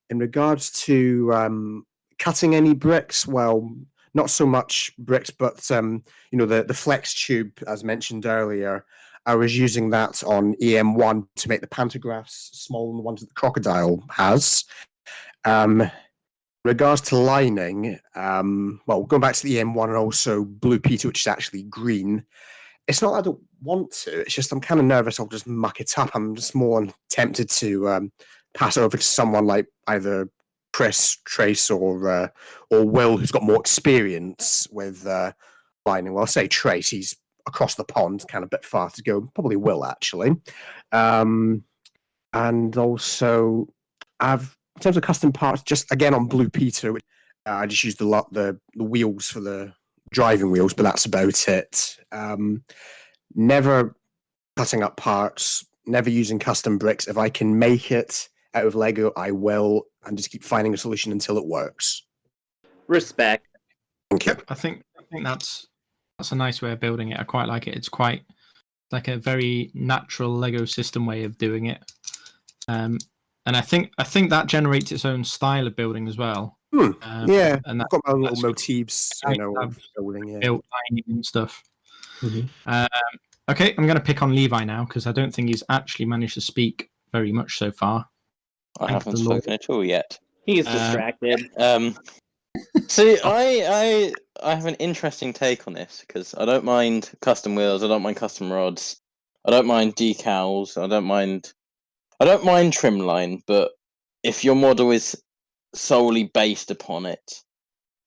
In regards to cutting any bricks, well, not so much bricks, but the flex tube, as mentioned earlier. I was using that on EM1 to make the pantographs smaller than the ones that the Crocodile has. Regards to lining, well, going back to the EM1 and also Blue Peter, which is actually green. It's not that I don't want to. It's just I'm kind of nervous I'll just muck it up. I'm just more tempted to pass it over to someone like either Chris, Trace, or Will, who's got more experience with lining. Well, I'll say Trace. He's across the pond, kind of a bit far to go. Probably Will, actually. And also, in terms of custom parts, just again on Blue Peter, I just used the wheels for the driving wheels, but that's about it. Never cutting up parts, never using custom bricks. If I can make it out of Lego, I will, and just keep finding a solution until it works. Respect. Thank you. Yep, I think that's a nice way of building it. I quite like it. It's quite like a very natural Lego system way of doing it. And I think that generates its own style of building as well. Yeah, and I've got my little motifs, I of have building. Yeah. built lining and stuff. Okay, I'm going to pick on Levi now because I don't think he's actually managed to speak very much so far. I haven't spoken at all yet. He's distracted. See, I have an interesting take on this because I don't mind custom wheels, I don't mind custom rods, I don't mind decals, I don't mind trim line, but if your model is solely based upon it,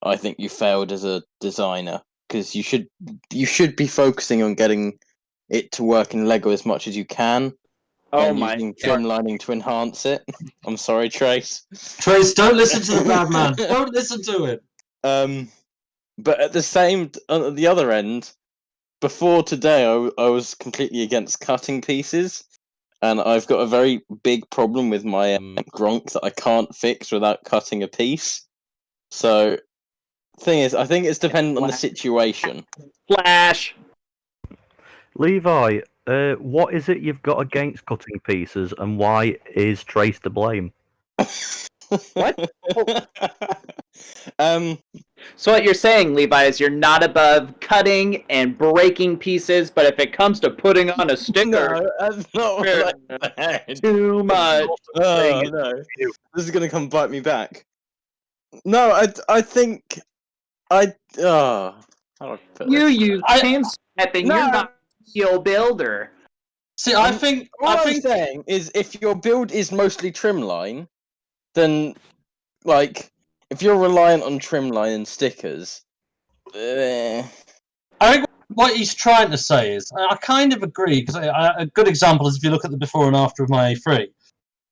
I think you failed as a designer because you should be focusing on getting it to work in Lego as much as you can. Oh and my! Using trim lining to enhance it. I'm sorry, Trace. Trace, don't listen to the bad man. Don't listen to him. But at the other end, before today, I was completely against cutting pieces, and I've got a very big problem with my Gronk that I can't fix without cutting a piece. So, thing is, I think it's dependent on the situation. Flash. Levi, what is it you've got against cutting pieces, and why is Trace to blame? What? So what you're saying, Levi, is you're not above cutting and breaking pieces, but if it comes to putting on a sticker, no, that's not what I said. too much. Oh, no. This is going to come bite me back. No, I think how do I put You this? use hand snapping. No. You're not a skill builder. See, I think I'm saying is if your build is mostly trim line, then like if you're reliant on trim line and stickers, I think what he's trying to say is, I kind of agree, because a good example is if you look at the before and after of my A3.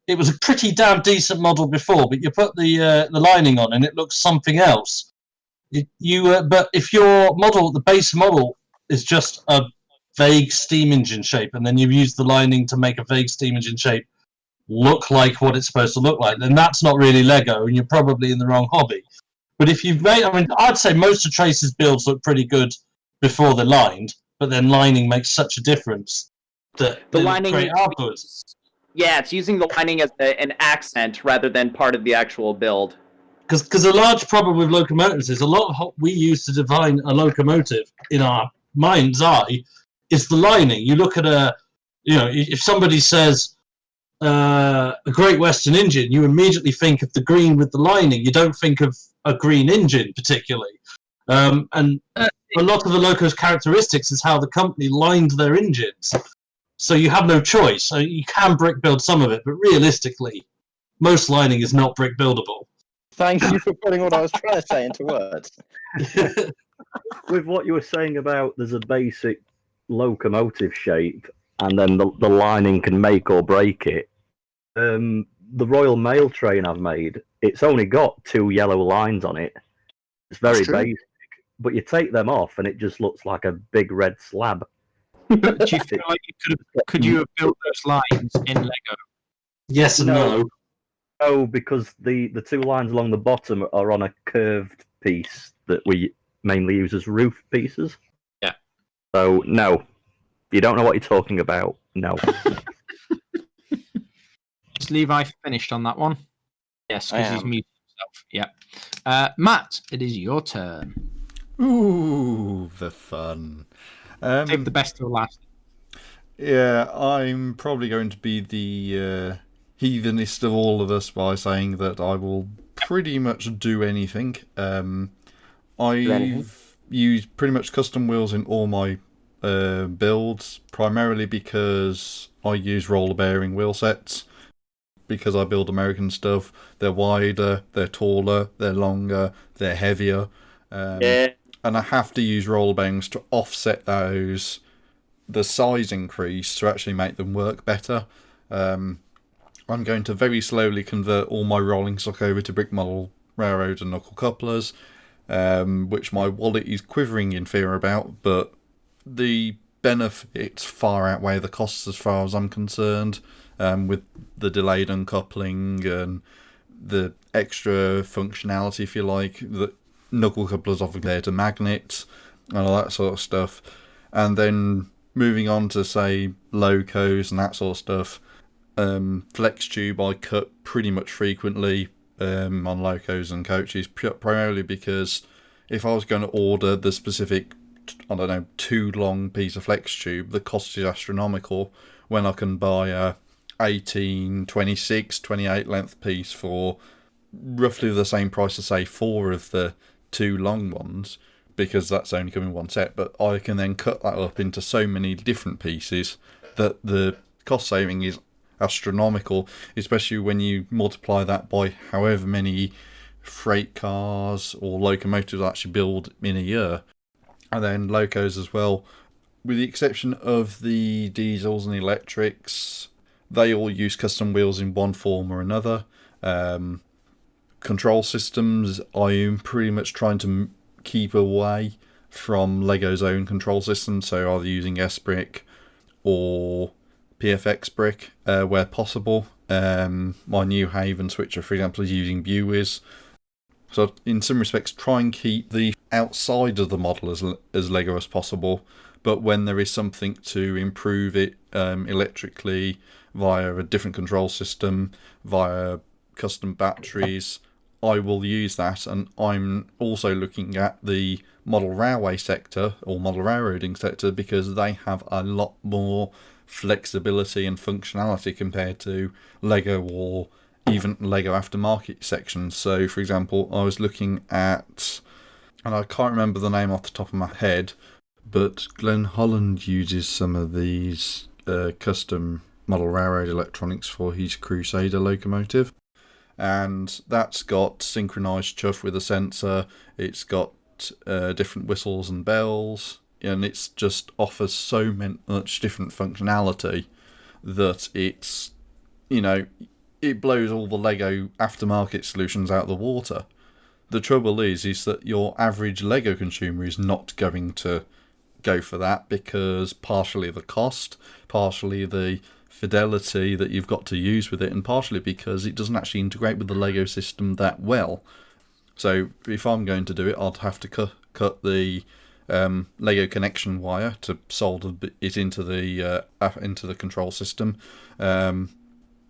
It was a pretty damn decent model before, but you put the lining on and it looks something else. But if your model, the base model, is just a vague steam engine shape, and then you use the lining to make a vague steam engine shape look like what it's supposed to look like, then that's not really Lego, and you're probably in the wrong hobby. But if you've made, I'd say most of Trace's builds look pretty good before they're lined, but then lining makes such a difference that The they lining look great afterwards. Yeah, it's using the lining as an accent rather than part of the actual build. Because a large problem with locomotives is a lot of what we use to define a locomotive in our mind's eye is the lining. You look at if somebody says a Great Western engine, you immediately think of the green with the lining. You don't think of a green engine particularly. And a lot of the Locos characteristics is how the company lined their engines. So you have no choice. So you can brick build some of it, but realistically, most lining is not brick buildable. thank you for putting what I was trying to say into words. With what you were saying about there's a basic locomotive shape, and then the lining can make or break it. The Royal Mail train I've made, it's only got 2 yellow lines on it. It's very That's true. basic, but you take them off and it just looks like a big red slab. Do you feel like could you have built those lines in Lego? Yes and no. No, because the 2 lines along the bottom are on a curved piece that we mainly use as roof pieces. Yeah. So, no. You don't know what you're talking about. No. Is Levi finished on that one? Yes, I because he's am. muted himself. Yeah. Matt, it is your turn. Ooh, the fun. Save the best till last. Yeah, I'm probably going to be the heathenist of all of us by saying that I will pretty much do anything. I've used pretty much custom wheels in all my builds, primarily because I use roller bearing wheel sets. Because I build American stuff, they're wider, they're taller, they're longer, they're heavier. And I have to use roller bearings to offset the size increase to actually make them work better. I'm going to very slowly convert all my rolling stock over to brick model railroad and knuckle couplers, which my wallet is quivering in fear about, but the benefits far outweigh the costs as far as I'm concerned, with the delayed uncoupling and the extra functionality, if you like, that knuckle couplers offer compared to magnets and all that sort of stuff. And then moving on to, say, locos and that sort of stuff, flex tube I cut pretty much frequently on locos and coaches, primarily because if I was going to order the specific, I don't know, 2 long piece of flex tube, the cost is astronomical when I can buy a 18, 26, 28 length piece for roughly the same price as, say, 4 of the 2 long ones, because that's only coming in one set. But I can then cut that up into so many different pieces that the cost saving is astronomical, especially when you multiply that by however many freight cars or locomotives actually build in a year. And then locos as well, with the exception of the diesels and electrics, they all use custom wheels in one form or another. Control systems, I am pretty much trying to keep away from Lego's own control system, so either using S-Brick or PFX Brick where possible. My New Haven switcher, for example, is using Buies. So in some respects, try and keep the outside of the model as Lego as possible, but when there is something to improve it electrically via a different control system, via custom batteries, I will use that. And I'm also looking at the model railway sector or model railroading sector, because they have a lot more flexibility and functionality compared to Lego or even Lego aftermarket sections. So for example, I was looking at, and I can't remember the name off the top of my head, but Glenn Holland uses some of these custom model railroad electronics for his Crusader locomotive, and that's got synchronized chuff with a sensor, it's got different whistles and bells, and it's just offers so much different functionality that it's, you know, it blows all the Lego aftermarket solutions out of the water. The trouble is that your average Lego consumer is not going to go for that, because partially the cost, partially the fidelity that you've got to use with it, and partially because it doesn't actually integrate with the Lego system that well. So if I'm going to do it, I'd have to cut the Lego connection wire to solder it into the control system.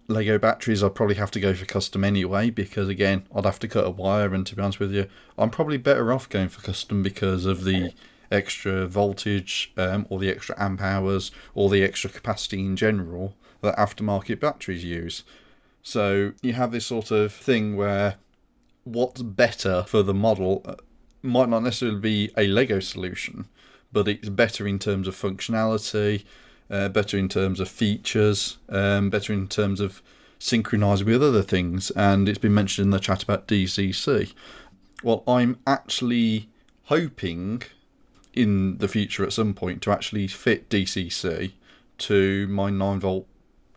Lego batteries I'd probably have to go for custom anyway, because again, I'd have to cut a wire, and to be honest with you, I'm probably better off going for custom because of the extra voltage or the extra amp hours or the extra capacity in general that aftermarket batteries use. So you have this sort of thing where what's better for the model might not necessarily be a Lego solution, but it's better in terms of functionality, better in terms of features, better in terms of synchronizing with other things. And it's been mentioned in the chat about DCC. Well, I'm actually hoping in the future at some point to actually fit DCC to my 9-volt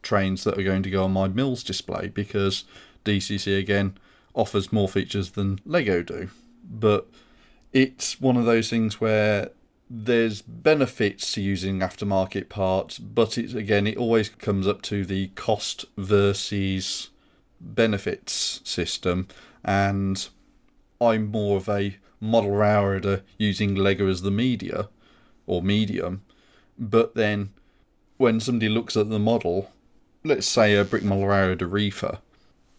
trains that are going to go on my Mills display, because DCC again offers more features than Lego do. But it's one of those things where there's benefits to using aftermarket parts, but it always comes up to the cost versus benefits system, and I'm more of a model railroader using Lego as the media or medium. But then when somebody looks at the model, let's say a brick model railroader reefer,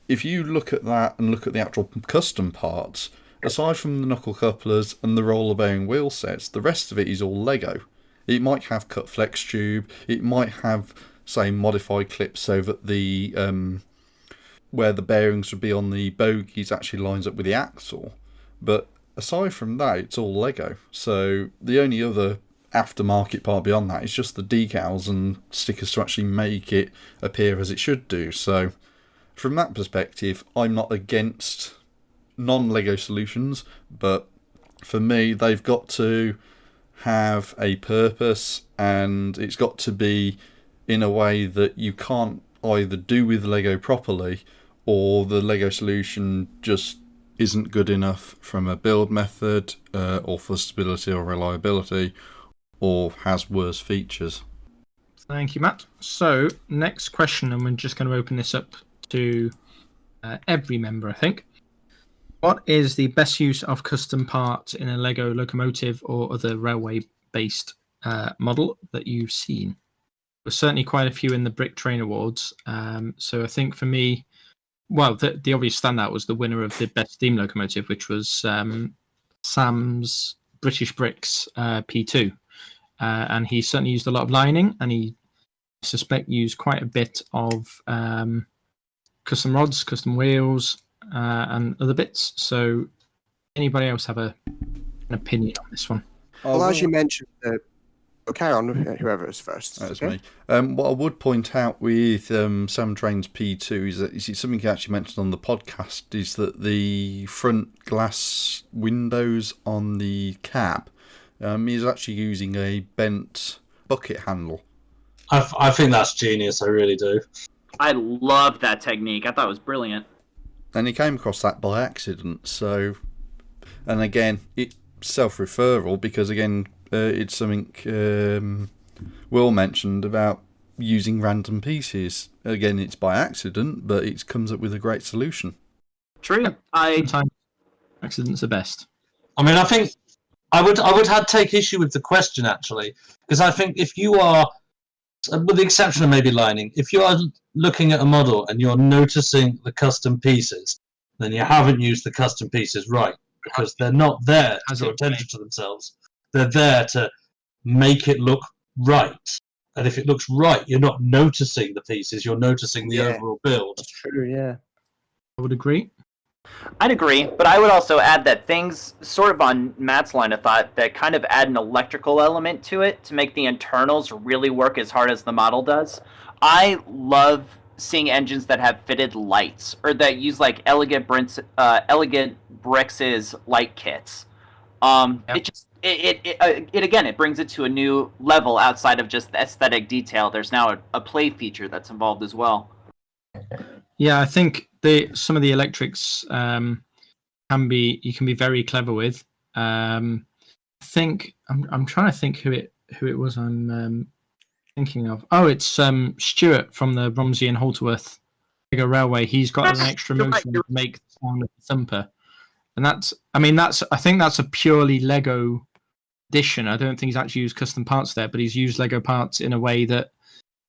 if you look at that and look at the actual custom parts, aside from the knuckle couplers and the roller bearing wheel sets, the rest of it is all Lego. It might have cut flex tube, it might have, say, modified clips so that the where the bearings would be on the bogies actually lines up with the axle. But aside from that, it's all Lego. So the only other aftermarket part beyond that is just the decals and stickers to actually make it appear as it should do. So from that perspective, I'm not against non-Lego solutions, but for me, they've got to have a purpose, and it's got to be in a way that you can't either do with Lego properly, or the Lego solution just isn't good enough from a build method, or for stability or reliability, or has worse features. Thank you, Matt. So, next question, and we're just going to open this up to every member, I think. What is the best use of custom parts in a Lego locomotive or other railway-based model that you've seen? There's certainly quite a few in the Brick Train Awards. So I think for me, well, the obvious standout was the winner of the best steam locomotive, which was Sam's British Bricks P2. And he certainly used a lot of lining, and he, I suspect, used quite a bit of custom rods, custom wheels, and other bits. So anybody else have an opinion on this one? Well, as you mentioned, carry on, whoever is first. That's okay? me. What I would point out with Sam Train's P2 is that something he actually mentioned on the podcast is that the front glass windows on the cab is actually using a bent bucket handle. I think that's genius. I really do. I love that technique. I thought it was brilliant. And he came across that by accident. So, and again, it's self-referral because again, it's something Will mentioned about using random pieces. Again, it's by accident, but it comes up with a great solution. True. Sometimes accidents are best. I mean, I think I would take issue with the question actually, because I think if you are, with the exception of maybe lining, if you are looking at a model and you're noticing the custom pieces, then you haven't used the custom pieces right, because they're not there to draw attention to themselves. They're there to make it look right. And if it looks right, you're not noticing the pieces, you're noticing the overall build. That's true, yeah. I would agree. I'd agree, but I would also add that things sort of on Matt's line of thought that kind of add an electrical element to it to make the internals really work as hard as the model does. I love seeing engines that have fitted lights or that use like Elegant Bricks' light kits. It brings it to a new level outside of just the aesthetic detail. There's now a play feature that's involved as well. Yeah, I think some of the electrics you can be very clever with. I think I'm trying to think who it was I'm thinking of. Oh, it's Stuart from the Romsey and Holterworth Lego Railway. He's got an extra motion to make the sound of the thumper, and I think that's a purely Lego addition. I don't think he's actually used custom parts there, but he's used Lego parts in a way that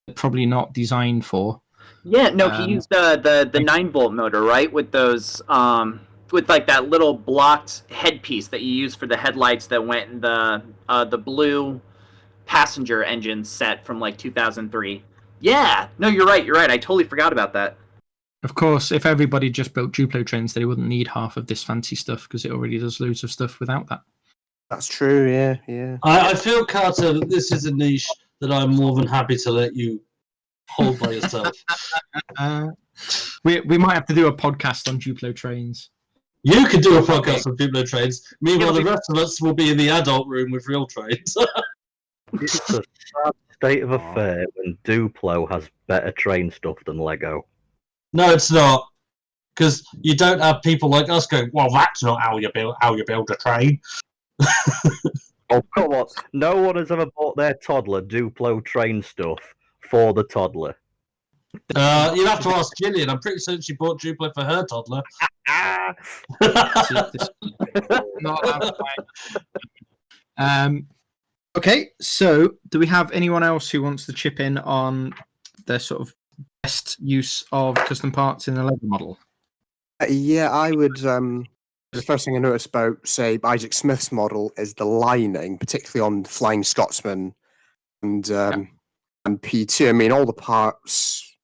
they're probably not designed for. Yeah, no, he used the 9-volt motor, right? With those with like that little blocked headpiece that you use for the headlights that went in the blue passenger engine set from like 2003. Yeah, no, you're right. I totally forgot about that. Of course, if everybody just built Duplo trains, they wouldn't need half of this fancy stuff because it already does loads of stuff without that. That's true, yeah. I feel, Carter, that this is a niche that I'm more than happy to let you hold by yourself. We might have to do a podcast on Duplo trains. You could do a podcast on Duplo trains. Meanwhile, the rest of us will be in the adult room with real trains. state of affair when Duplo has better train stuff than Lego? No, it's not. Because you don't have people like us going, well, that's not how you build a train. Oh, come on. No one has ever bought their toddler Duplo train stuff for the toddler. You'll have to ask Gillian. I'm pretty certain she bought Duplo for her toddler. Not allowed to. Okay, so do we have anyone else who wants to chip in on the sort of best use of custom parts in the Lego model? Yeah, I would. The first thing I noticed about, say, Isaac Smith's model is the lining, particularly on Flying Scotsman and P2. I mean, all the parts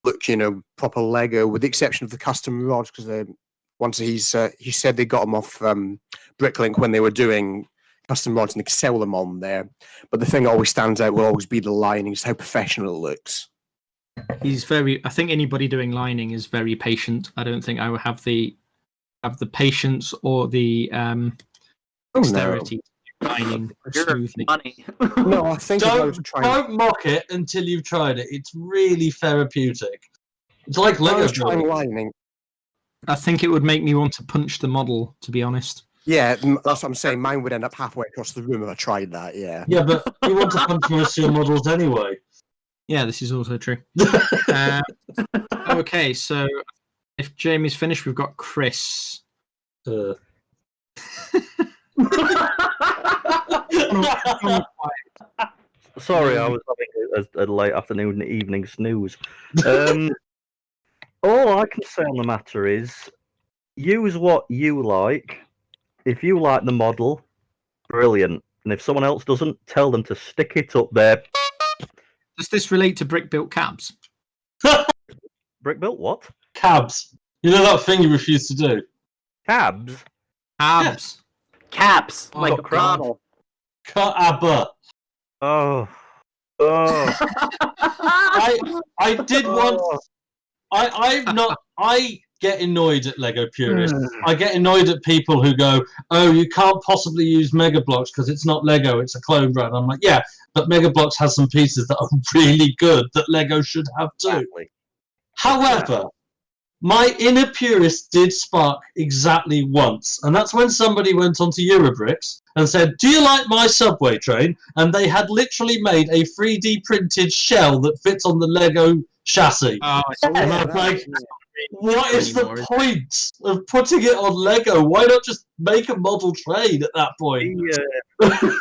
look, proper Lego, with the exception of the custom rods, because he said they got them off Bricklink when they were doing custom rods and they could sell them on there. But the thing that always stands out will always be the lining, just how professional it looks. I think anybody doing lining is very patient. I don't think I would have the patience or the dexterity to do lining smoothly. No, I think don't mock it until you've tried it. It's really therapeutic. It's like Lego trying lining. I think it would make me want to punch the model, to be honest. Yeah, that's what I'm saying. Mine would end up halfway across the room if I tried that, yeah. Yeah, but you want to punch most of your models anyway. Yeah, this is also true. Okay, so if Jamie's finished, we've got Chris. Sorry, I was having a late afternoon and evening snooze. All I can say on the matter is, use what you like. If you like the model, brilliant. And if someone else doesn't, tell them to stick it up there. Does this relate to brick-built cabs? Brick-built what? Cabs. You know that thing you refuse to do? Cabs? Cabs. Caps. Oh, Like a God. Kraud. Cabba. Oh. I did once. I get annoyed at Lego purists. I get annoyed at people who go, "Oh, you can't possibly use Mega Bloks because it's not Lego; it's a clone brand." I'm like, "Yeah, but Mega Bloks has some pieces that are really good that Lego should have too." Exactly. However, my inner purist did spark exactly once, and that's when somebody went onto Eurobricks and said, "Do you like my subway train?" And they had literally made a 3D printed shell that fits on the Lego chassis. Oh, And I'm like, what is the point of putting it on Lego? Why not just make a model train at that point?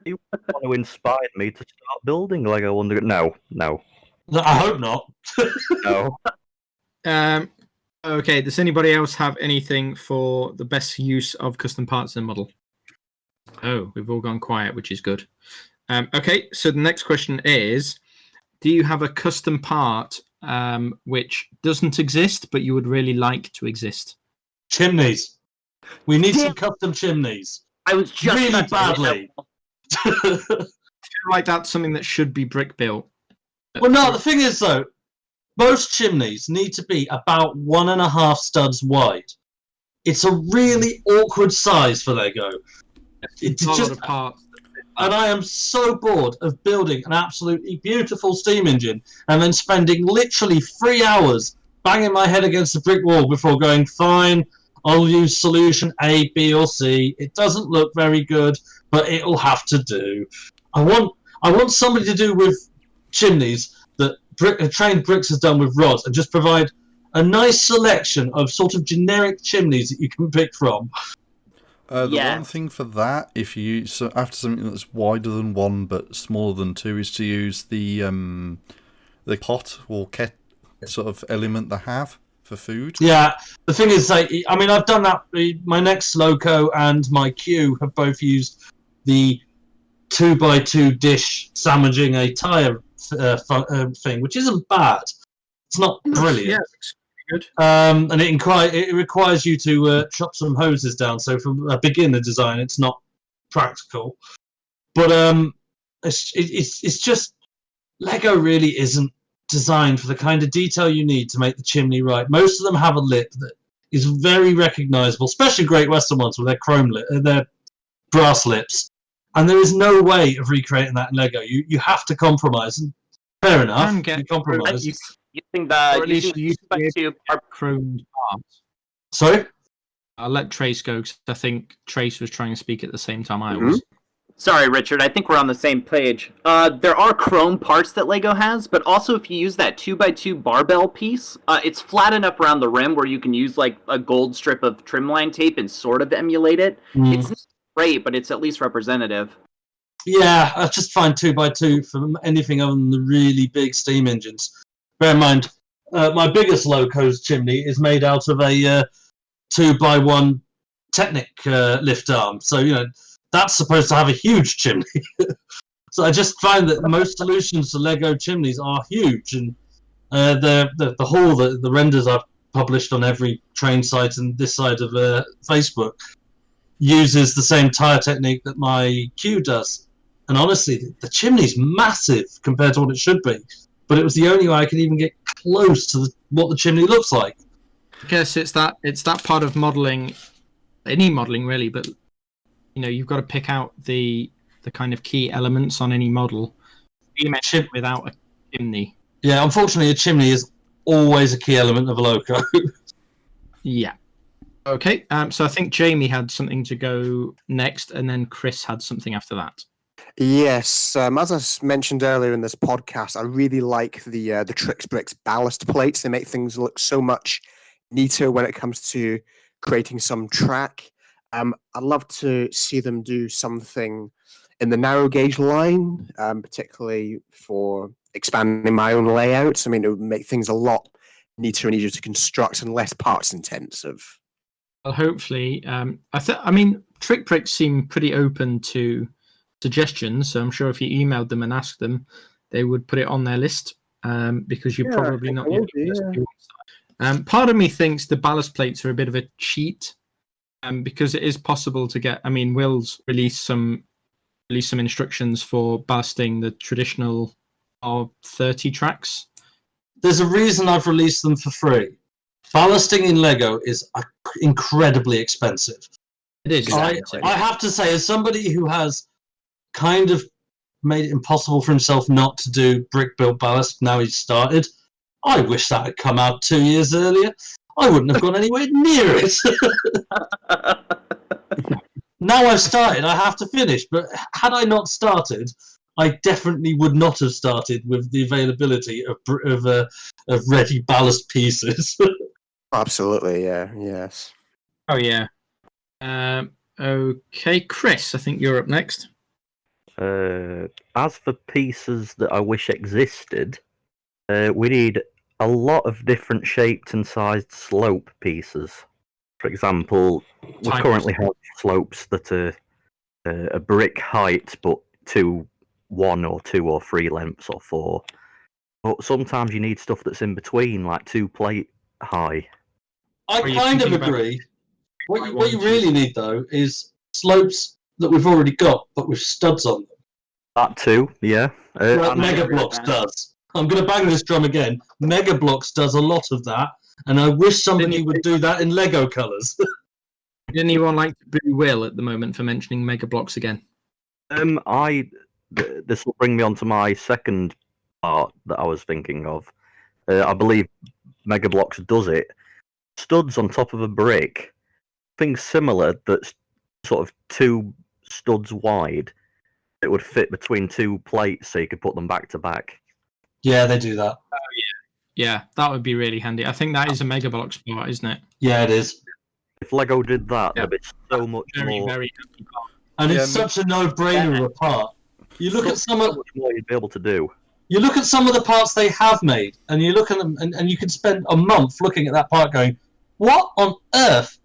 He want to inspire me to start building Lego Wonder. No. I hope not. No. Okay, does anybody else have anything for the best use of custom parts in the model? Oh, we've all gone quiet, which is good. Okay, so the next question is, do you have a custom part which doesn't exist, but you would really like to exist? Chimneys. We need some custom chimneys. I was just really badly. I feel like that's something that should be brick built. Well, no, the thing is, though, most chimneys need to be about 1.5 studs wide. It's a really awkward size for Lego. It's Not a just lot of parts. And I am so bored of building an absolutely beautiful steam engine and then spending literally 3 hours banging my head against a brick wall before going, fine, I'll use solution A, B, or C. It doesn't look very good, but it'll have to do. I want somebody to do with chimneys that Trained Bricks has done with rods and just provide a nice selection of sort of generic chimneys that you can pick from. One thing for that, if you after something that's wider than 1 but smaller than 2, is to use the pot or ket sort of element they have for food. Yeah, the thing is, I've done that. My next Loco and my Q have both used the 2x2 dish sandwiching a tire thing, which isn't bad. It's not brilliant. Yeah, it's good. And it requires you to chop some hoses down. So from a beginner design, it's not practical. But it's just Lego really isn't designed for the kind of detail you need to make the chimney right. Most of them have a lip that is very recognisable, especially Great Western ones with their chrome lip, their brass lips. And there is no way of recreating that in Lego. You have to compromise. And Fair enough. can get You compromise. Using or at the least using you the used to 2x2 bar- chromed parts. Sorry? I'll let Trace go because I think Trace was trying to speak at the same time I Mhm. was. Sorry, Richard. I think we're on the same page. There are chrome parts that Lego has, but also if you use that 2x2 barbell piece, it's flat enough around the rim where you can use like a gold strip of trim line tape and sort of emulate it. Mm. It's not great, but it's at least representative. Yeah, I just find 2x2 for anything other than the really big steam engines. Bear in mind, my biggest Locos chimney is made out of a 2x1 Technic lift arm. So, that's supposed to have a huge chimney. So I just find that most solutions to Lego chimneys are huge. And the renders I've published on every train site and this side of Facebook uses the same tire technique that my queue does. And honestly, the chimney's massive compared to what it should be. But it was the only way I could even get close to what the chimney looks like. I guess it's that part of modelling, any modelling really, but you've got to pick out the kind of key elements on any model. Without a chimney. Yeah, unfortunately, a chimney is always a key element of a Loco. Yeah. Okay, so I think Jamie had something to go next, and then Chris had something after that. Yes, as I mentioned earlier in this podcast, I really like the Trix Bricks ballast plates. They make things look so much neater when it comes to creating some track. I'd love to see them do something in the narrow gauge line, particularly for expanding my own layouts. I mean, it would make things a lot neater and easier to construct and less parts intensive. Well, hopefully, Trick Bricks seem pretty open to suggestions, so I'm sure if you emailed them and asked them, they would put it on their list, because you're probably not. Part of me thinks the ballast plates are a bit of a cheat, because it is possible to get. I mean, Will's release some instructions for ballasting the traditional R30 tracks. There's a reason I've released them for free. Ballasting in Lego is incredibly expensive. It is. Exactly. I have to say, as somebody who has kind of made it impossible for himself not to do brick-built ballast now he's started, I wish that had come out 2 years earlier. I wouldn't have gone anywhere near it. Now I've started, I have to finish. But had I not started, I definitely would not have started with the availability of ready ballast pieces. Absolutely, yeah, yes. Oh yeah. Okay, Chris, I think you're up next. As for pieces that I wish existed, we need a lot of different shaped and sized slope pieces. For example, we currently have slopes that are a brick height, but 1 or 2 or 3 lengths or 4. But sometimes you need stuff that's in between, like 2 plate high. I kind of agree. What you really need, though, is slopes that we've already got, but with studs on them. That too, yeah. Like Mega Blocks does. I'm going to bang this drum again. Mega Blocks does a lot of that, and I wish somebody would do that in Lego colours. Didn't anyone like to boo Will at the moment for mentioning Mega Blocks again? This will bring me on to my second part that I was thinking of. I believe Mega Blocks does it. Studs on top of a brick, things similar that's sort of 2 studs wide. It would fit between 2 plates, so you could put them back to back. Yeah, they do that. Oh yeah, that would be really handy. I think that is a Mega Blocks part, isn't it? Yeah, it is. If Lego did that, there'd be so much Very, more. very handy part. And it's such a no-brainer of a part. You look at some of much more you'd be able to do. You look at some of the parts they have made, and you look at them, and you can spend a month looking at that part, going, "What on earth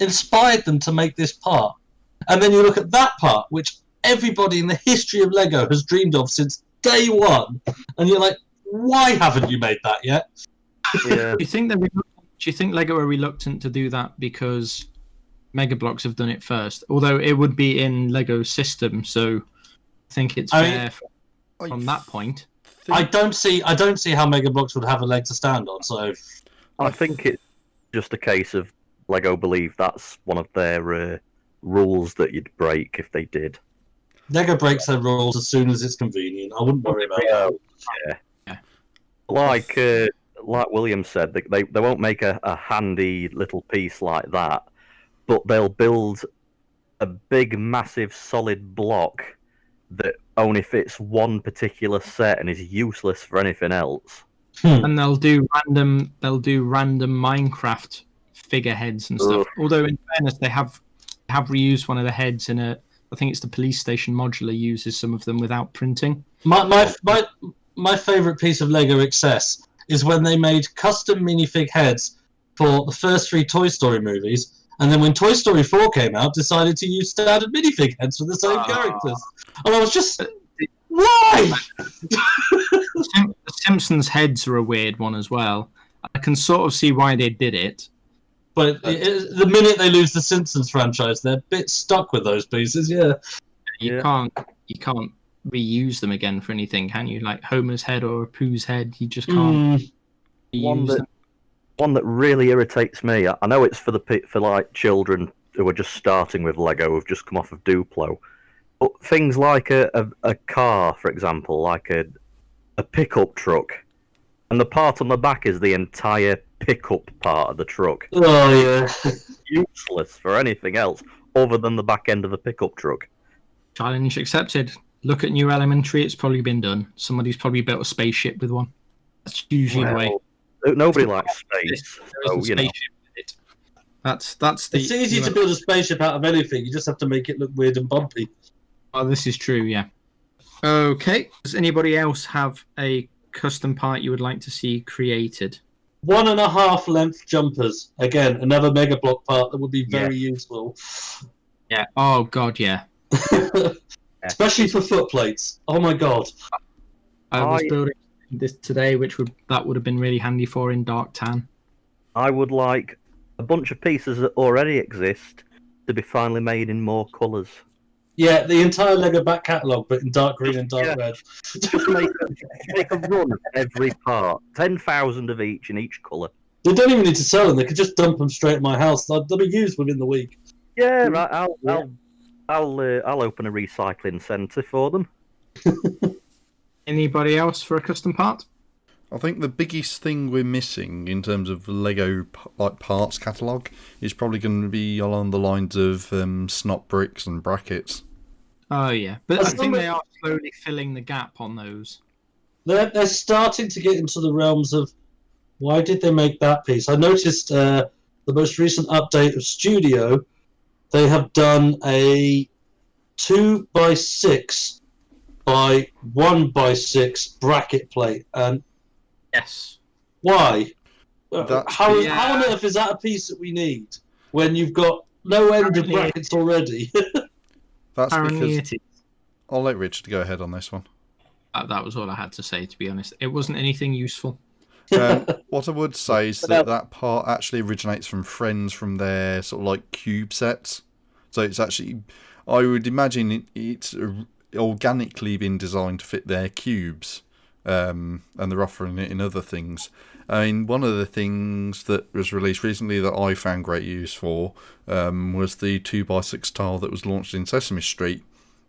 inspired them to make this part?" And then you look at that part, which everybody in the history of Lego has dreamed of since day one, and you're like, "Why haven't you made that yet?" Yeah. Do you think Lego are reluctant to do that because Mega Blocks have done it first? Although it would be in Lego's system, so I think it's fair from that point. I don't see how Mega Blocks would have a leg to stand on. So I think it's just a case of Lego believe that's one of their rules that you'd break if they did. Lego breaks their rules as soon as it's convenient. I wouldn't worry about that. Yeah. Like William said, they won't make a handy little piece like that, but they'll build a big, massive, solid block that only fits one particular set and is useless for anything else. And they'll do random Minecraft figureheads and stuff. Although in fairness, they have reused one of the heads in a. I think it's the police station modular uses some of them without printing. My favourite piece of Lego excess is when they made custom minifig heads for the first 3 Toy Story movies, and then when Toy Story 4 came out, decided to use standard minifig heads for the same characters. And I was just, why? The Simpsons heads are a weird one as well. I can sort of see why they did it. But the minute they lose the Simpsons franchise, they're a bit stuck with those pieces, yeah. You can't reuse them again for anything, can you? Like Homer's head or Pooh's head, you just can't One reuse them. One that really irritates me. I know it's for like children who are just starting with Lego, who've just come off of Duplo, but things like a car, for example, like a pickup truck, and the part on the back is the entire pickup part of the truck. Oh yeah. Useless for anything else other than the back end of the pickup truck. Challenge accepted. Look at New Elementary, it's probably been done. Somebody's probably built a spaceship with one. That's usually the way. Nobody likes space, so you know. That's the. It's easy to build a spaceship out of anything. You just have to make it look weird and bumpy. Oh, this is true. Yeah. Okay. Does anybody else have a custom part you would like to see created? 1.5 length jumpers. Again, another Mega Block part that would be very useful. Yeah. Oh God, yeah. Especially for foot plates. Oh my God. I was building this today, would have been really handy for in dark tan. I would like a bunch of pieces that already exist to be finally made in more colours. Yeah, the entire Lego back catalogue, but in dark green and dark red. Just make a run of every part. 10,000 of each in each colour. They don't even need to sell them. They could just dump them straight at my house. They'll be used within the week. Yeah, right. I'll open a recycling centre for them. Anybody else for a custom part? I think the biggest thing we're missing in terms of Lego parts catalogue is probably going to be along the lines of snot bricks and brackets. Oh yeah, but I think they are slowly filling the gap on those. They're starting to get into the realms of why did they make that piece? I noticed the most recent update of Studio, they have done a 2x6 by 1x6 bracket plate, and yes, why? How on earth is that a piece that we need when you've got no end of brackets already? That's because I'll let Richard go ahead on this one. That was all I had to say, to be honest. It wasn't anything useful. What I would say is that part actually originates from friends from their sort of like cube sets. So it's actually, I would imagine it's organically been designed to fit their cubes, and they're offering it in other things. I mean, one of the things that was released recently that I found great use for was the 2x6 tile that was launched in Sesame Street.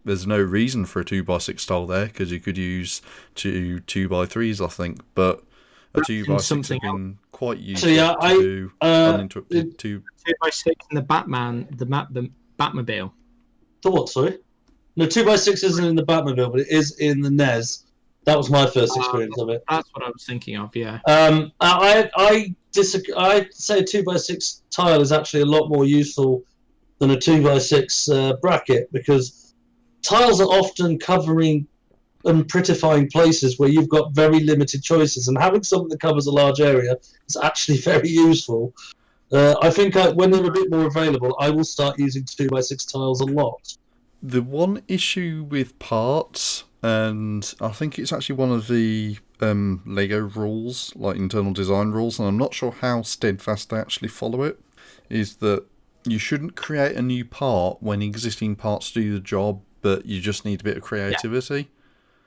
There's no reason for a 2x6 tile there because you could use 2x3s, I think, but a 2x6 has been quite useful to do uninterrupted 2x6 in the Batmobile. The what, sorry? No, 2x6 isn't in the Batmobile, but it is in the NES. That was my first experience of it. That's what I was thinking of, yeah. I disagree. I'd say a 2x6 tile is actually a lot more useful than a 2x6 bracket, because tiles are often covering and prettifying places where you've got very limited choices, and having something that covers a large area is actually very useful. I think when they're a bit more available, I will start using 2x6 tiles a lot. The one issue with parts, and I think it's actually one of the Lego rules, like internal design rules, and I'm not sure how steadfast they actually follow it, is that you shouldn't create a new part when existing parts do the job, but you just need a bit of creativity.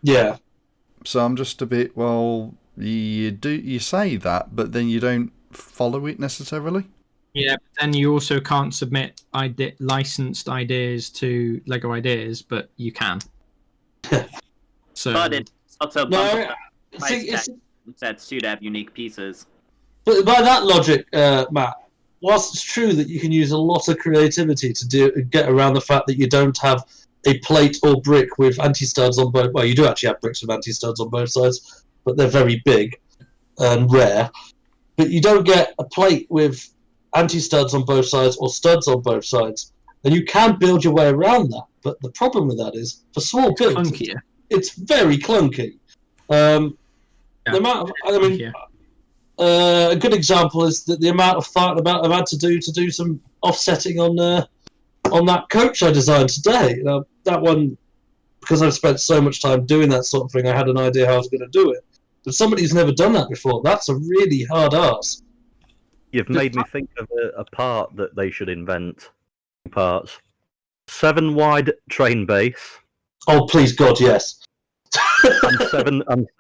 Yeah. So I'm just a bit, well, you say that, but then you don't follow it necessarily. Yeah, but then you also can't submit licensed ideas to Lego Ideas, but you can. So But it's also sets too to have unique pieces. But by that logic, Matt, whilst it's true that you can use a lot of creativity to get around the fact that you don't have a plate or brick with anti-studs on both. Well, you do actually have bricks with anti-studs on both sides, but they're very big and rare. But you don't get a plate with anti-studs on both sides or studs on both sides. And you can build your way around that. But the problem with that is, for small builds, it's very clunky. The amount of, a good example is that the amount of thought I've had to do some offsetting on that coach I designed today. That one, because I've spent so much time doing that sort of thing, I had an idea how I was going to do it. But somebody who's never done that before, that's a really hard ask. You've made me think of a part that they should invent. Parts. 7 wide train base. Oh, please God, yes. and 7 length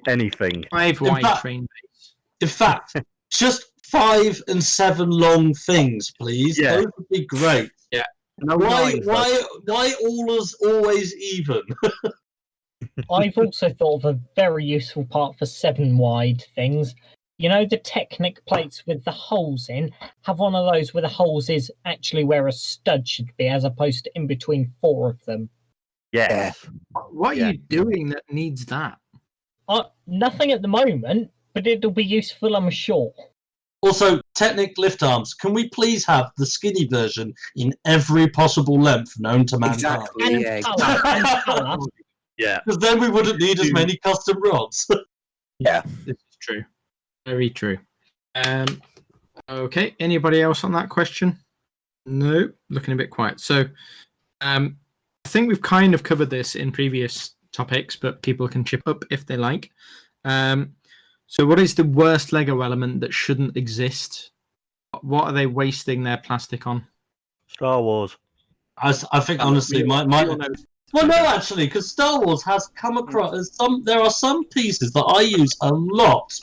anything. 5 wide train base. In fact, just 5 and 7 long things, please. Yeah. Those would be great. Yeah. No Why all is always even? I've also thought of a very useful part for 7 wide things. You know the Technic plates with the holes in? Have one of those where the holes is actually where a stud should be, as opposed to in between 4 of them. Yeah. What are you doing that needs that? Nothing at the moment, but it'll be useful, I'm sure. Also, Technic lift arms. Can we please have the skinny version in every possible length known to mankind? Exactly. And Yeah. colour. Yeah. Because then we wouldn't need as many custom rods. Yeah. This is true. Very true. Okay. Anybody else on that question? No. Looking a bit quiet. So, I think we've kind of covered this in previous topics, but people can chip up if they like. So, what is the worst Lego element that shouldn't exist? What are they wasting their plastic on? Star Wars. I think honestly, my well, no, actually, because Star Wars has come across as there are some pieces that I use a lot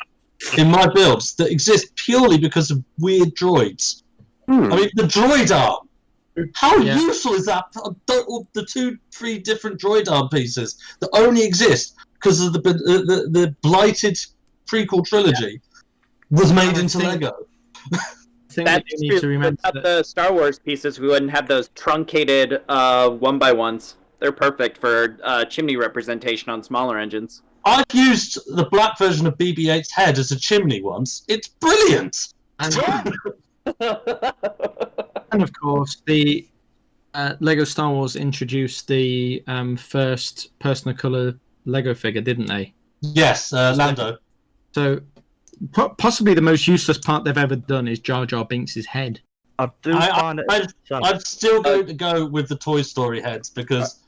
in my builds that exist purely because of weird droids. I mean, the droid arm. How useful is that? The 2-3 different droid arm pieces that only exist because of the blighted prequel trilogy was made into Lego. I think we do need to remember without the Star Wars pieces, we wouldn't have those truncated 1x1s. They're perfect for chimney representation on smaller engines. I've used the black version of BB-8's head as a chimney once. It's brilliant! And of course, the Lego Star Wars introduced the first person of colour Lego figure, didn't they? Yes, Lando. So, possibly the most useless part they've ever done is Jar Jar Binks' head. I'm still going to go with the Toy Story heads because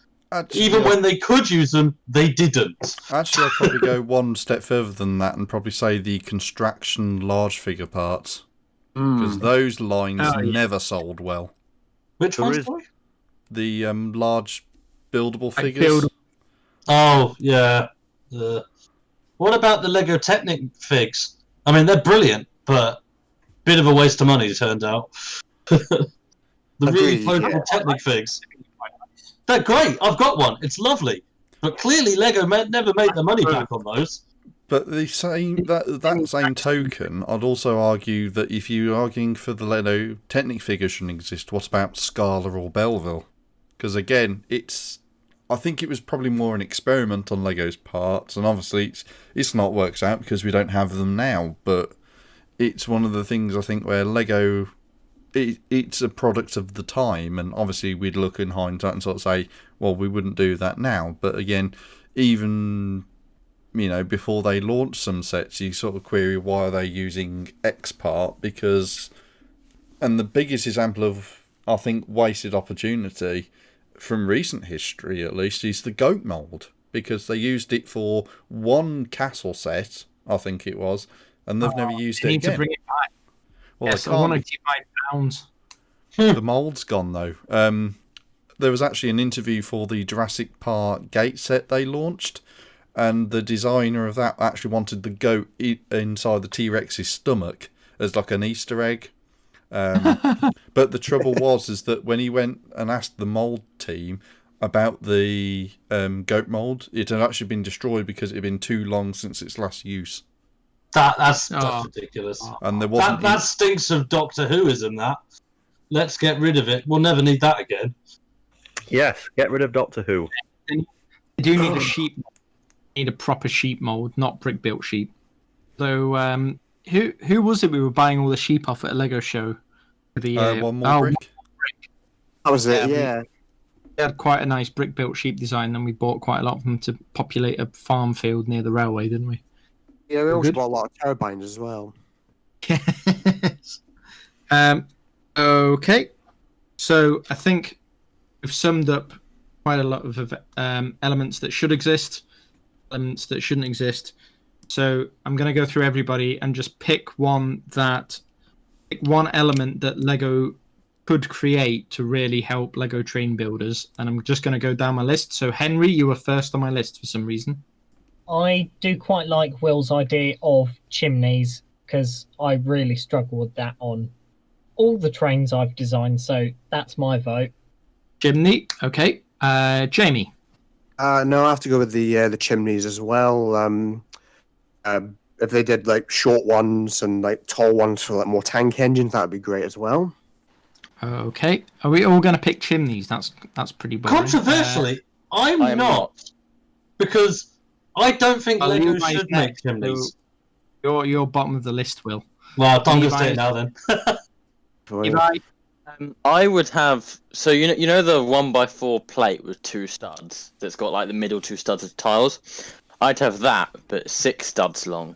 even when they could use them, they didn't. Actually, I'd probably go one step further than that and probably say the construction large figure parts. Because those lines never sold well. Which ones? The large buildable figures. Oh, yeah. What about the Lego Technic figs? I mean, they're brilliant, but bit of a waste of money, it turned out. The really potable Technic figs. They're great. I've got one. It's lovely. But clearly Lego never made their money back on those. But the same that same token, I'd also argue that if you're arguing for the Lego Technic figure shouldn't exist, what about Scala or Belleville? Because again, I think it was probably more an experiment on Lego's parts, and obviously it's not works out because we don't have them now. But it's one of the things I think where Lego, it's a product of the time, and obviously we'd look in hindsight and sort of say, well, we wouldn't do that now. But again, even before they launch some sets, you sort of query why are they using X part, because, and the biggest example of, I think, wasted opportunity from recent history at least is the goat mould, because they used it for one castle set, I think it was, and they've never used it again. Need to bring it back. Well, yes, I want £95. The mould's gone though. There was actually an interview for the Jurassic Park gate set they launched, and the designer of that actually wanted the goat inside the T-Rex's stomach as like an Easter egg. But the trouble is that when he went and asked the mould team, about the goat mould. It had actually been destroyed because it had been too long since its last use. That's Oh. ridiculous. And there wasn't... That stinks of Doctor Whoism, that. Let's get rid of it. We'll never need that again. Yes, get rid of Doctor Who. You do need a sheep. You need a proper sheep mould, not brick built sheep. So who was it we were buying all the sheep off at a Lego show? One more brick. That was it, Yeah, yeah. We had quite a nice brick built sheep design, and we bought quite a lot of them to populate a farm field near the railway, didn't we? Yeah, we also Good. bought a lot of turbines as well. Yes. Okay. So I think we've summed up quite a lot of elements that should exist, elements that shouldn't exist. So I'm going to go through everybody and just pick one element that Lego could create to really help Lego train builders. And I'm just going to go down my list. So Henry, you were first on my list for some reason. I do quite like Will's idea of chimneys because I really struggle with that on all the trains I've designed. So that's my vote. Chimney. Okay. Jamie. No, I have to go with the chimneys as well. If they did like short ones and like tall ones for like more tank engines, that would be great as well. Okay. Are we all going to pick chimneys? That's pretty boring. Controversially, I'm not. Because I don't think Lego should make chimneys. You're bottom of the list, Will. Well, I'm going to say it now then. I would have... So, you know the 1x4 plate with 2 studs that's got like the middle 2 studs of tiles? I'd have that, but 6 studs long.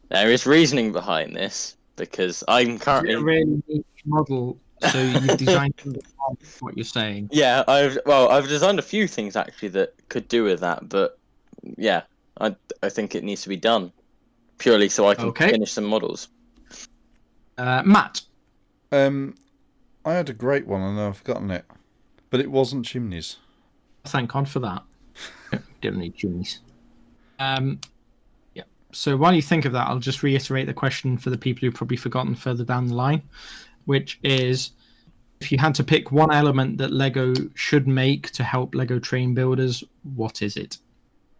There is reasoning behind this, because I'm currently... It's a really neat model, so you've designed what you're saying. Yeah, I've designed a few things actually that could do with that, but yeah, I think it needs to be done purely so I can finish some models. Matt. I had a great one and I've forgotten it, but it wasn't chimneys. Thank God for that. Didn't need chimneys. Yeah. So while you think of that, I'll just reiterate the question for the people who've probably forgotten further down the line, which is, if you had to pick one element that Lego should make to help Lego train builders, what is it?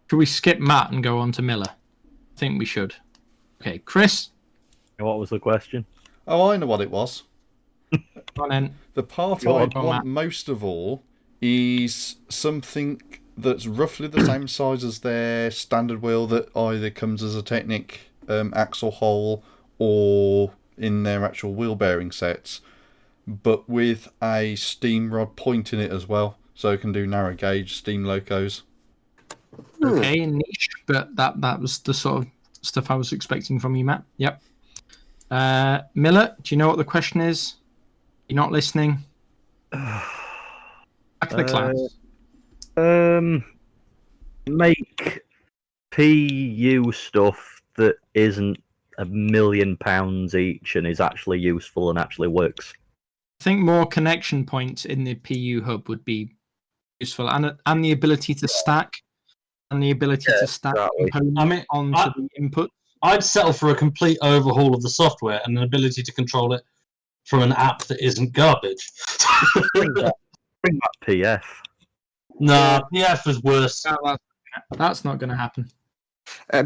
Should we skip Matt and go on to Miller? I think we should. Okay, Chris? What was the question? Oh, I know what it was. Go on then. The part I want most of all is something that's roughly the same size as their standard wheel that either comes as a Technic axle hole or in their actual wheel bearing sets, but with a steam rod point in it as well, so it can do narrow gauge steam locos. Okay, niche, but that was the sort of stuff I was expecting from you, Matt. Yep. Miller, do you know what the question is? You're not listening? Back to the class. Make PU stuff that isn't £1 million each and is actually useful and actually works. I think more connection points in the PU hub would be useful, and the ability to stack, components onto the input. I'd settle for a complete overhaul of the software and an ability to control it from an app that isn't garbage. Bring that PF. Nah, PF is worse. That's not going to happen.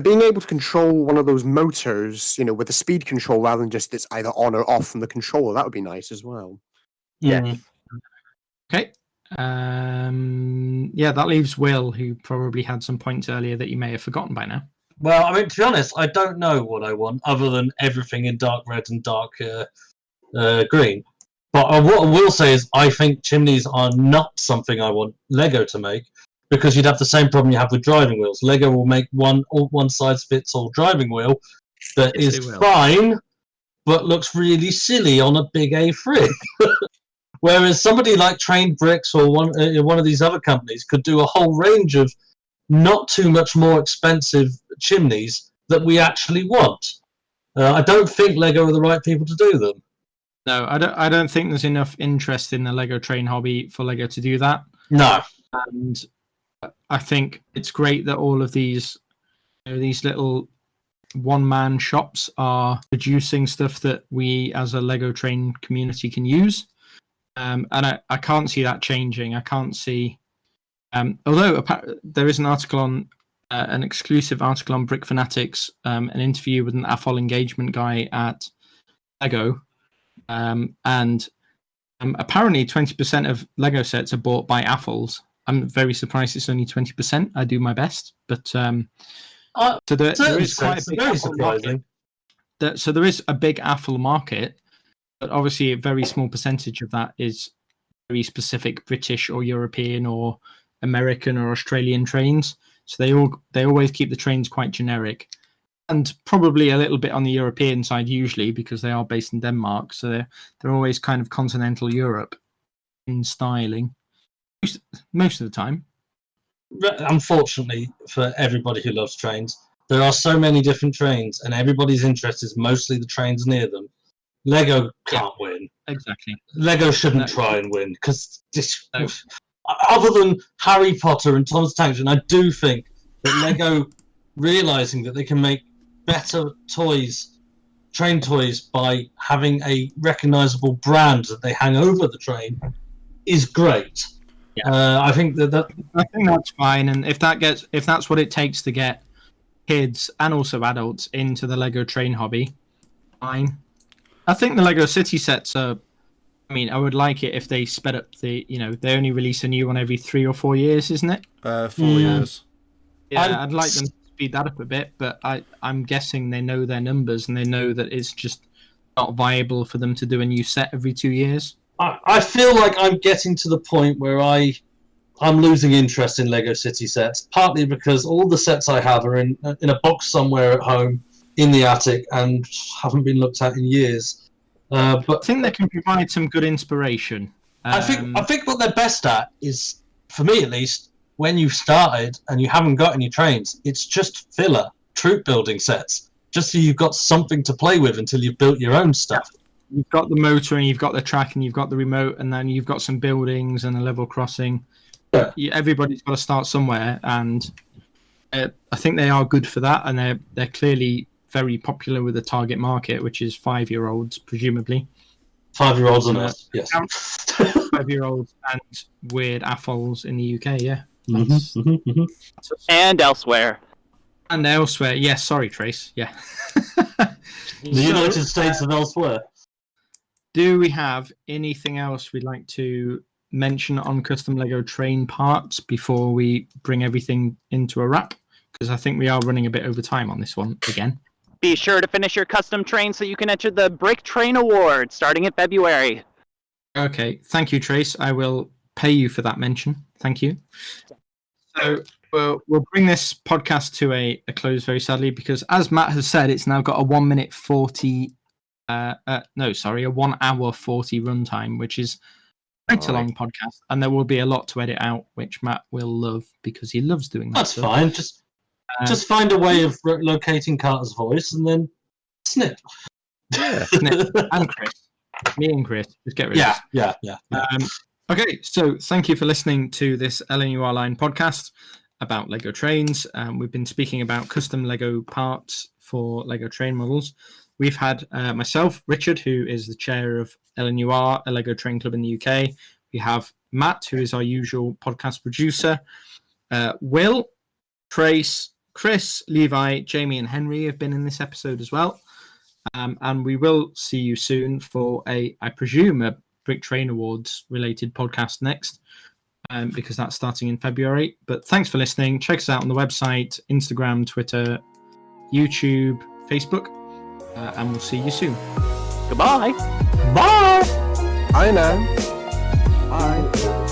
Being able to control one of those motors, with the speed control rather than just it's either on or off from the controller, that would be nice as well. Yeah. Okay. Yeah, that leaves Will, who probably had some points earlier that you may have forgotten by now. Well, I mean, to be honest, I don't know what I want other than everything in dark red and dark green. But what I will say is I think chimneys are not something I want Lego to make, because you'd have the same problem you have with driving wheels. Lego will make one size fits all driving wheel that is fine, but looks really silly on a big A3. Whereas somebody like Trained Bricks or one of these other companies could do a whole range of not too much more expensive chimneys that we actually want. I don't think Lego are the right people to do them. No, I don't think there's enough interest in the Lego train hobby for Lego to do that. No. And I think it's great that all of these little one-man shops are producing stuff that we as a Lego train community can use. And I can't see that changing. I can't see Although there is an article on an exclusive article on Brick Fanatics, an interview with an AFOL engagement guy at Lego, and apparently 20% of Lego sets are bought by AFOLs. I'm very surprised it's only 20%. I do my best, but so there is quite a big very AFOL market. surprising. So there is a big AFOL market, but obviously a very small percentage of that is very specific British or European or American or Australian trains. So they always keep the trains quite generic, and probably a little bit on the European side usually because they are based in Denmark. So they're always kind of continental Europe in styling most of the time. Unfortunately for everybody who loves trains, there are so many different trains, and everybody's interest is mostly the trains near them. Lego can't win. Exactly. Lego shouldn't try and win because other than Harry Potter and Thomas the Tank Engine, I do think that Lego realizing that they can make better toys, train toys, by having a recognizable brand that they hang over the train is great. Yeah. I think that's fine, and if that's what it takes to get kids and also adults into the Lego train hobby, fine. I think the Lego City sets are. I mean, I would like it if they sped up they only release a new one every 3 or 4 years, isn't it? 4 years. Yeah, I'd like them to speed that up a bit, but I'm guessing they know their numbers and they know that it's just not viable for them to do a new set every 2 years. I feel like I'm getting to the point where I'm losing interest in Lego City sets, partly because all the sets I have are in a box somewhere at home in the attic and haven't been looked at in years. But I think they can provide some good inspiration. I think what they're best at is, for me at least, when you've started and you haven't got any trains, it's just filler troop building sets, just so you've got something to play with until you've built your own stuff. You've got the motor and you've got the track and you've got the remote, and then you've got some buildings and a level crossing. Everybody's got to start somewhere, and I think they are good for that, and they're clearly very popular with the target market, which is 5-year-olds, presumably. 5-year-olds and us, yes. 5-year-olds and weird AFOLs in the UK, yeah. And elsewhere. And elsewhere, yes. Yeah, sorry, Trace. Yeah. The United States and elsewhere. Do we have anything else we'd like to mention on custom Lego train parts before we bring everything into a wrap? Because I think we are running a bit over time on this one again. Be sure to finish your custom train so you can enter the Brick Train Award starting in February. Okay, thank you, Trace. I will pay you for that mention. Thank you. So we'll bring this podcast to a close very sadly because, as Matt has said, it's now got a 1 minute 40. A 1 hour 40 runtime, which is quite a long podcast, and there will be a lot to edit out, which Matt will love because he loves doing that. That's fine. Just find a way of locating Carter's voice and then snip. Yeah. Snip. And Chris. Me and Chris. Just get rid of Yeah. Okay, so thank you for listening to this LNUR Line podcast about Lego trains. We've been speaking about custom Lego parts for Lego train models. We've had myself, Richard, who is the chair of LNUR, a Lego train club in the UK. We have Matt, who is our usual podcast producer. Will, Trace, Chris, Levi, Jamie, and Henry have been in this episode as well. And we will see you soon for I presume, a Brick Train Awards related podcast next, because that's starting in February. But thanks for listening. Check us out on the website, Instagram, Twitter, YouTube, Facebook, and we'll see you soon. Goodbye. Bye. I know. Bye.